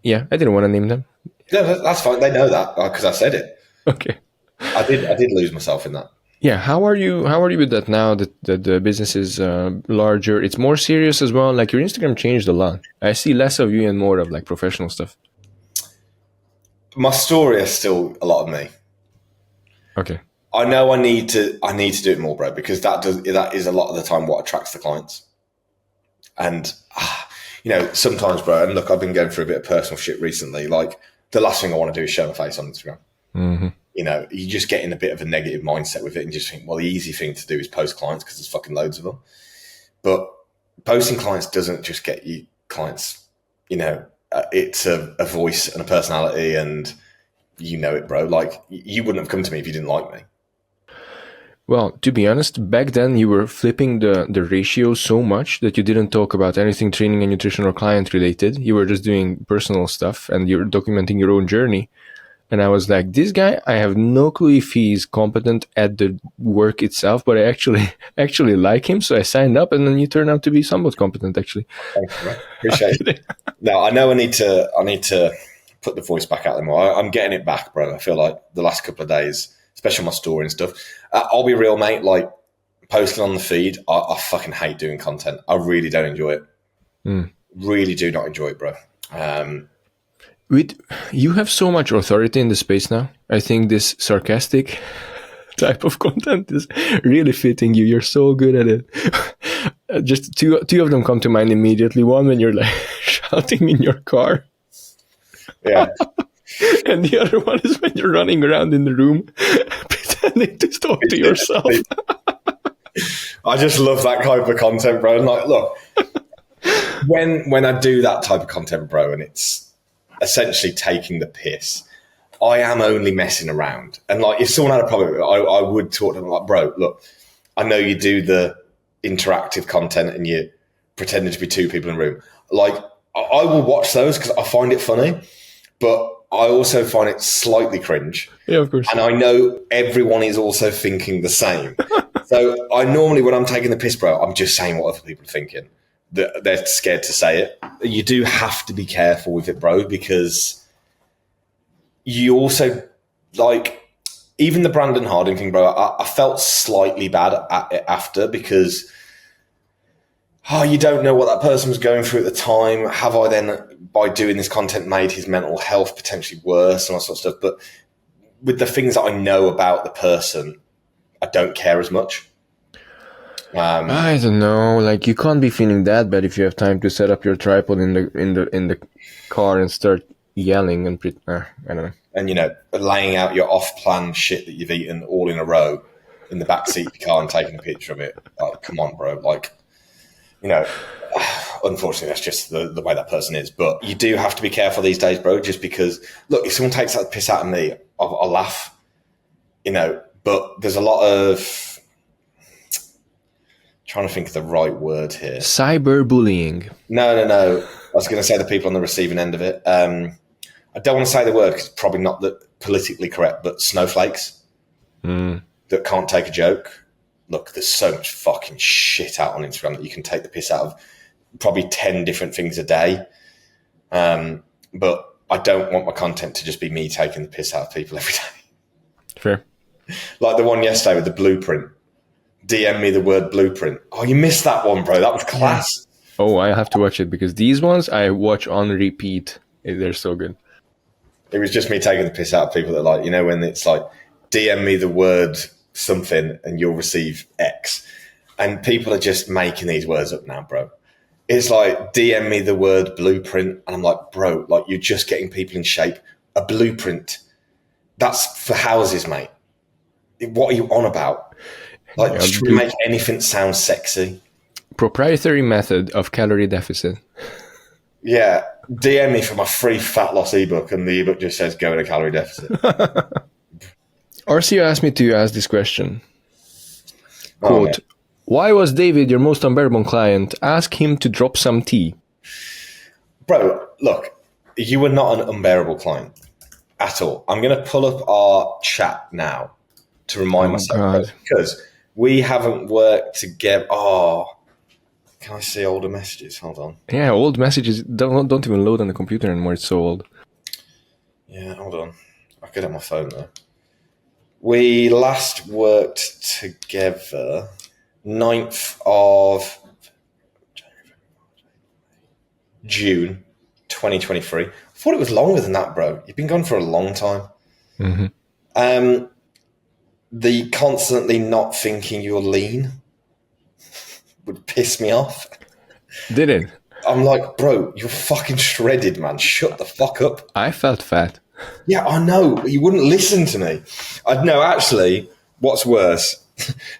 Yeah, I didn't want to name them. Yeah, that's fine. They know that because I said it. Okay. I did lose myself in that. Yeah, how are you with that now that the business is larger? It's more serious as well. Like your Instagram changed a lot. I see less of you and more of like professional stuff. My story is still a lot of me. Okay. I know I need to do it more, bro, because that is a lot of the time what attracts the clients. And sometimes, bro, and look, I've been going through a bit of personal shit recently. Like the last thing I want to do is show my face on Instagram. Mm-hmm. You just get in a bit of a negative mindset with it and just think, well, the easy thing to do is post clients because there's fucking loads of them. But posting clients doesn't just get you clients. It's a voice and a personality, and it, bro. Like you wouldn't have come to me if you didn't like me. Well, to be honest, back then you were flipping the ratio so much that you didn't talk about anything training and nutrition or client related. You were just doing personal stuff and you're documenting your own journey. And I was like, this guy, I have no clue if he's competent at the work itself, but I actually like him. So I signed up, and then you turn out to be somewhat competent, actually. Thank you, man. Appreciate it. Now, I know I need to put the voice back out there more. I'm getting it back, bro. I feel like the last couple of days, especially my story and stuff. I'll be real, mate. Like posting on the feed, I fucking hate doing content. I really don't enjoy it. Really do not enjoy it, bro. You have so much authority in the space now. I think this sarcastic type of content is really fitting you. You're so good at it. Just two of them come to mind immediately. One when you're like shouting in your car. Yeah. And the other one is when you're running around in the room pretending to talk to yourself. I just love that type of content, bro. And like, look, when I do that type of content, bro, and it's essentially taking the piss, I am only messing around. And like, if someone had a problem, I would talk to them like, bro, look, I know you do the interactive content and you're pretending to be two people in a room. Like, I will watch those because I find it funny, but I also find it slightly cringe. Yeah, of course. And I know everyone is also thinking the same. So I normally, when I'm taking the piss, bro, I'm just saying what other people are thinking. They're scared to say it. You do have to be careful with it, bro, because you also, like, even the Brandon Harding thing, bro, I felt slightly bad at it after because, you don't know what that person was going through at the time. Have I then, by doing this content, made his mental health potentially worse and all sorts of stuff? But with the things that I know about the person, I don't care as much. I don't know. Like, you can't be feeling that bad if you have time to set up your tripod in the car and start yelling and I don't know. And laying out your off-plan shit that you've eaten all in a row in the back seat of your car and taking a picture of it. Like, come on, bro. Like, unfortunately, that's just the way that person is. But you do have to be careful these days, bro. Just because, look, if someone takes that piss out of me, I'll laugh. But there's a lot of. Trying to think of the right word here. Cyberbullying. No. I was going to say the people on the receiving end of it. I don't want to say the word because it's probably not politically correct, but snowflakes that can't take a joke. Look, there's so much fucking shit out on Instagram that you can take the piss out of. Probably 10 different things a day. But I don't want my content to just be me taking the piss out of people every day. Fair. Like the one yesterday with the blueprint. DM me the word blueprint. Oh, you missed that one, bro. That was class. Oh, I have to watch it because these ones I watch on repeat. They're so good. It was just me taking the piss out of people that like, you know, when it's like, DM me the word something and you'll receive X. And people are just making these words up now, bro. It's like, DM me the word blueprint. And I'm like, bro, like you're just getting people in shape. A blueprint. That's for houses, mate. What are you on about? Like, just trying to make anything sound sexy. Proprietary method of calorie deficit. Yeah. DM me for my free fat loss ebook, and the ebook just says go in a calorie deficit. Arsia asked me to ask this question. Quote, why was David your most unbearable client? Ask him to drop some tea. Bro, look, you were not an unbearable client at all. I'm going to pull up our chat now to remind myself, because we haven't worked together. Oh, can I see older messages? Hold on. Yeah, old messages don't even load on the computer anymore. It's so old. Yeah, hold on. I'll get it on my phone though. We last worked together 9th of June 2023. I thought it was longer than that, bro. You've been gone for a long time. Mm-hmm. The constantly not thinking you're lean would piss me off. Did it? I'm like, bro, you're fucking shredded, man. Shut the fuck up. I felt fat. Yeah, I know. You wouldn't listen to me. No, actually, what's worse?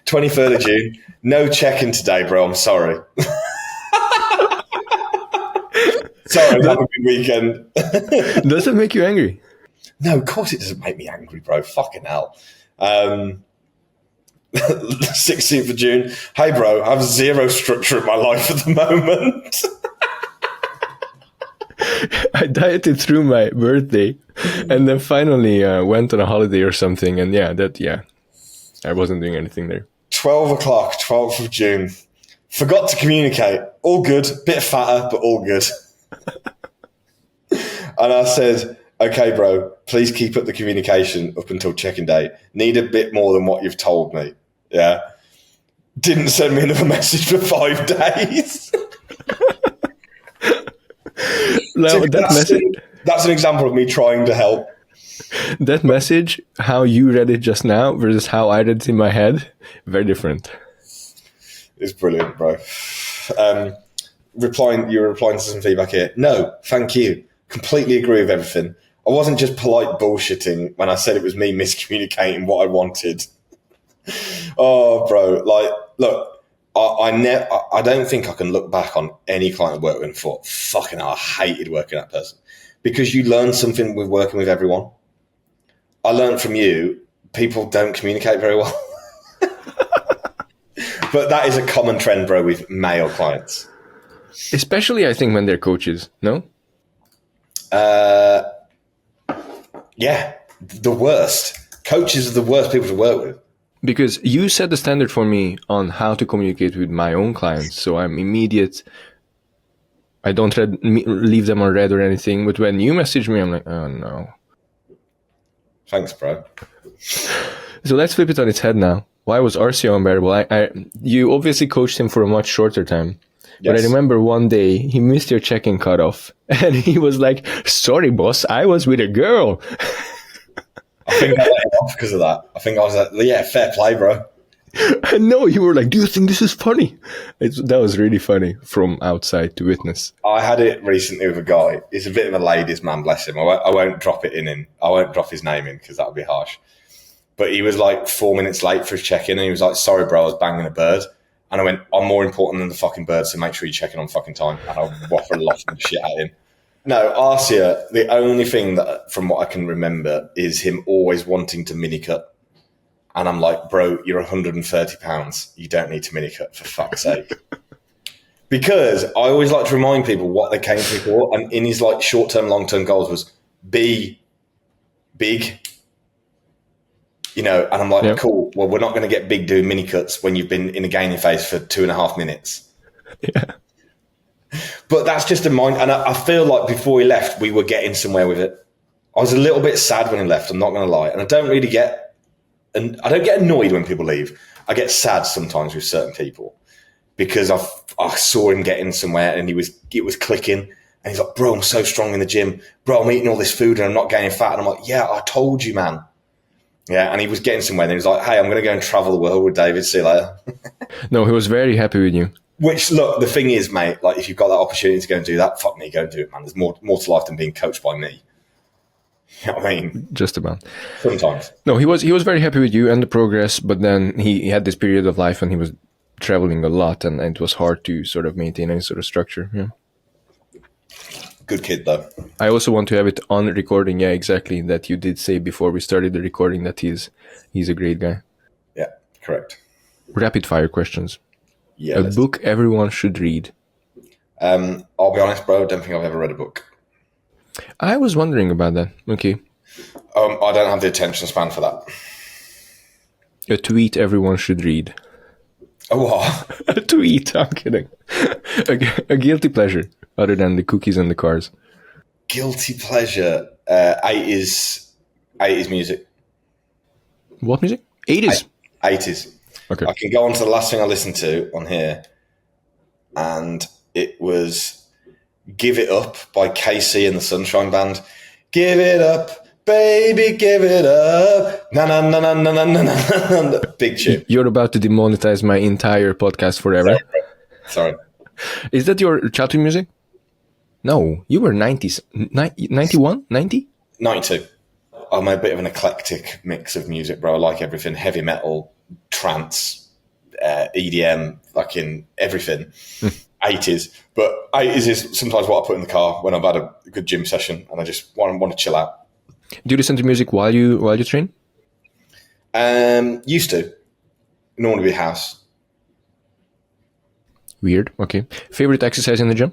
23rd of June, no check-in today, bro. I'm sorry. Sorry, have a good weekend. Does it make you angry? No, of course it doesn't make me angry, bro. Fucking hell. 16th of June. Hey, bro, I have zero structure in my life at the moment. I dieted through my birthday and then finally went on a holiday or something. And I wasn't doing anything there. 12 o'clock, 12th of June. Forgot to communicate. All good. Bit fatter, but all good. And I said, okay, bro, please keep up the communication up until check-in day. Need a bit more than what you've told me. Yeah. Didn't send me another message for 5 days. No, so that's an example of me trying to help. That message, how you read it just now versus how I read it in my head, very different. It's brilliant, bro. You're replying to some feedback here. No, thank you. Completely agree with everything. I wasn't just polite bullshitting when I said it was me miscommunicating what I wanted. Oh, bro. Like, look, I don't think I can look back on any client I worked with and thought, fucking hell, I hated working with that person. Because you learn something with working with everyone. I learned from you, people don't communicate very well. But that is a common trend, bro, with male clients. Especially, I think, when they're coaches, no? Yeah, the worst. Coaches are the worst people to work with. Because you set the standard for me on how to communicate with my own clients. So I'm immediate. I don't leave them on red or anything. But when you message me, I'm like, oh, no. Thanks, bro. So let's flip it on its head now. Why was Arsia unbearable? You obviously coached him for a much shorter time. Yes. But I remember one day he missed your check-in cutoff. And he was like, sorry, boss, I was with a girl. I think I let him off because of that. I think I was like, yeah, fair play, bro. No, you were like, do you think this is funny? That was really funny from outside to witness. I had it recently with a guy. He's a bit of a ladies' man, bless him. I won't drop it in him. I won't drop his name in because that would be harsh. But he was like 4 minutes late for his check-in and he was like, sorry, bro, I was banging a bird. And I went, I'm more important than the fucking bird, so make sure you check in on fucking time. And I waffled a lot of shit at him. No, Arsia, the only thing that, from what I can remember, is him always wanting to mini-cut. And I'm like, bro, you're 130 pounds. You don't need to mini-cut, for fuck's sake. Because I always like to remind people what they came to me for. And in his like short-term, long-term goals was be big. You know, and I'm like, yep. Cool. Well, we're not going to get big doing mini-cuts when you've been in a gaining phase for 2.5 minutes. Yeah. But that's just a mind. And I feel like before he left, we were getting somewhere with it. I was a little bit sad when he left, I'm not going to lie. And I don't really get and I don't get annoyed when people leave. I get sad sometimes with certain people because I saw him getting somewhere and it was clicking. And he's like, bro, I'm so strong in the gym. Bro, I'm eating all this food and I'm not gaining fat. And I'm like, yeah, I told you, man. Yeah, and he was getting somewhere. And he was like, hey, I'm going to go and travel the world with David. See you later. No, he was very happy with you. Which, look, the thing is, mate, like if you've got that opportunity to go and do that, fuck me, go and do it, man. There's more to life than being coached by me. You know what I mean? Just about. Sometimes. No, he was very happy with you and the progress, but then he had this period of life when he was traveling a lot and it was hard to sort of maintain any sort of structure. Yeah. Good kid, though. I also want to have it on recording. Yeah, exactly. That you did say before we started the recording that he's a great guy. Yeah, correct. Rapid fire questions. Yeah. A book everyone should read. I'll be honest, bro. I don't think I've ever read a book. I was wondering about that. Okay. I don't have the attention span for that. A tweet everyone should read. A what? A tweet. I'm kidding. A guilty pleasure other than the cookies and the cars. Guilty pleasure. 80s music. What music? 80s. 80s. Okay. I can go on to the last thing I listened to on here, and it was "Give It Up" by KC and the Sunshine Band. Give it up, baby, give it up. Na na na na na na na na. Big tune. You're about to demonetize my entire podcast forever. Sorry. Is that your childhood music? No, you were 90s. 91? 90? 92. I'm a bit of an eclectic mix of music, bro. I like everything. Heavy metal, trance, EDM, fucking everything. 80s. But 80s is sometimes what I put in the car when I've had a good gym session and I just want to chill out. Do you listen to music while you train? Used to. Normally be house. Weird. Okay. Favorite exercise in the gym?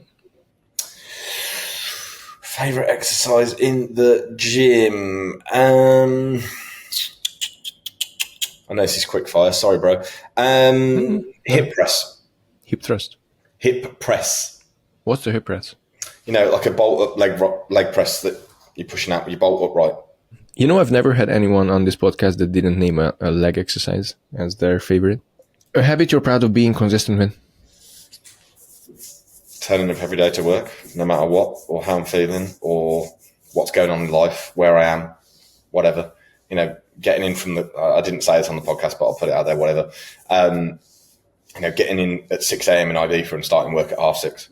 Favorite exercise in the gym? I know this is quick fire. Sorry, bro. Hip press. Hip thrust. Hip press. What's the hip press? You know, like a bolt up leg press that you're pushing out with your bolt upright. You know, I've never had anyone on this podcast that didn't name a leg exercise as their favorite. A habit you're proud of being consistent with? Turning up every day to work, no matter what, or how I'm feeling, or what's going on in life, where I am, whatever. You know, getting in from the, I didn't say this on the podcast, but I'll put it out there, whatever. You know, getting in at 6 a.m. in Ibiza and starting work at 6:30.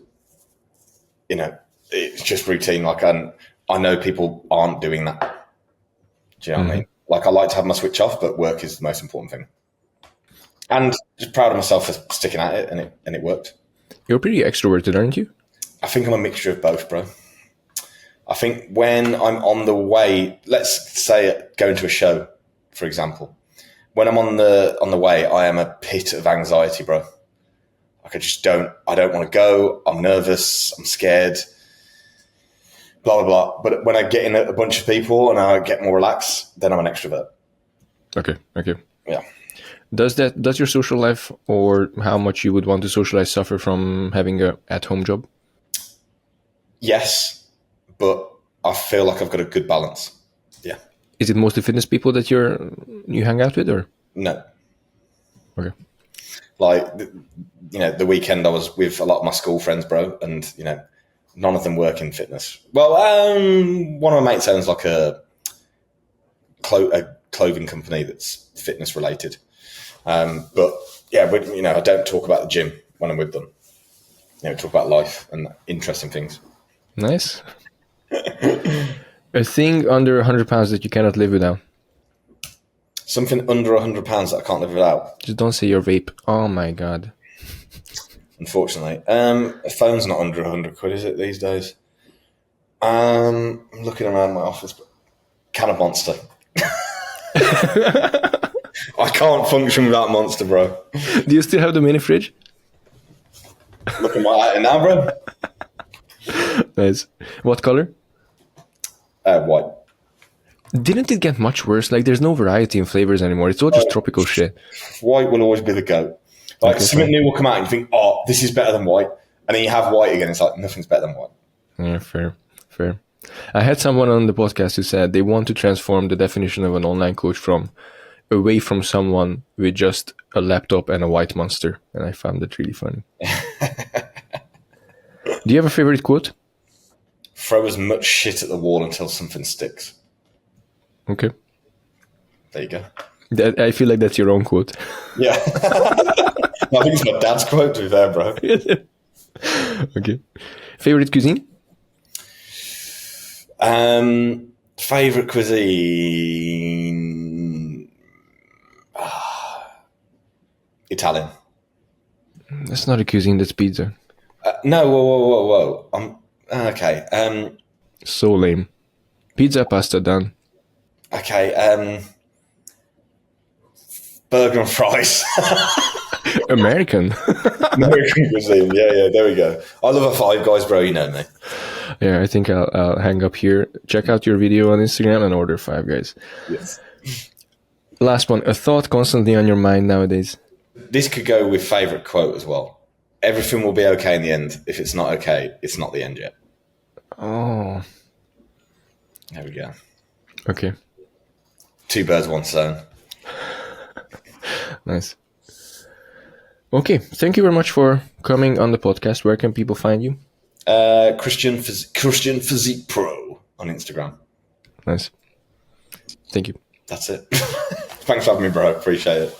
You know, it's just routine. Like, I know people aren't doing that. Do you know what I mean? Like, I like to have my switch off, but work is the most important thing. And just proud of myself for sticking at it, and it worked. You're pretty extroverted, aren't you? I think I'm a mixture of both, bro. I think when I'm on the way, let's say going to a show, for example, when I'm on the way, I am a pit of anxiety, bro. Like I don't want to go. I'm nervous. I'm scared. Blah, blah, blah. But when I get in a bunch of people and I get more relaxed, then I'm an extrovert. Okay. Yeah. Does your social life or how much you would want to socialize suffer from having a at-home job? Yes, but I feel like I've got a good balance. Yeah. Is it mostly fitness people that you hang out with, or? No. Okay. Like, you know, the weekend I was with a lot of my school friends, bro, and, you know, none of them work in fitness. Well, one of my mates owns like a clothing company that's fitness related. But yeah, you know, I don't talk about the gym when I'm with them. You know, talk about life and interesting things. Nice. A thing under 100 pounds that you cannot live without. Something under 100 pounds that I can't live without. Just don't say your vape. Oh my God. Unfortunately. A phone's not under 100 quid, is it, these days? I'm looking around my office, but can of Monster. I can't function without Monster, bro. Do you still have the mini fridge? Look at my item now, bro. Nice. What color? White. Didn't it get much worse? Like, there's no variety in flavors anymore. It's all just tropical shit. White will always be the GOAT. Like, something new will come out and you think, oh, this is better than white. And then you have white again. It's like, nothing's better than white. Yeah, fair. I had someone on the podcast who said they want to transform the definition of an online coach from away from someone with just a laptop and a white monster, and I found it really funny. Do you have a favorite quote? Throw as much shit at the wall until something sticks. Okay. There you go. I feel like that's your own quote. Yeah. I think it's my dad's quote, to be fair, bro. Okay. Favorite cuisine? Favorite cuisine? Italian. That's not a cuisine, that's pizza. No, whoa. Okay. So lame. Pizza, pasta, done. Okay. Burger and fries. American. American cuisine. Yeah. There we go. I love a Five Guys, bro. You know me. Yeah, I think I'll hang up here. Check out your video on Instagram and order Five Guys. Yes. Last one. A thought constantly on your mind nowadays. This could go with favorite quote as well. Everything will be okay in the end. If it's not okay, it's not the end yet. Oh. There we go. Okay. 2 birds, 1 stone. Nice. Okay. Thank you very much for coming on the podcast. Where can people find you? Christian Physiquepro on Instagram. Nice. Thank you. That's it. Thanks for having me, bro. Appreciate it.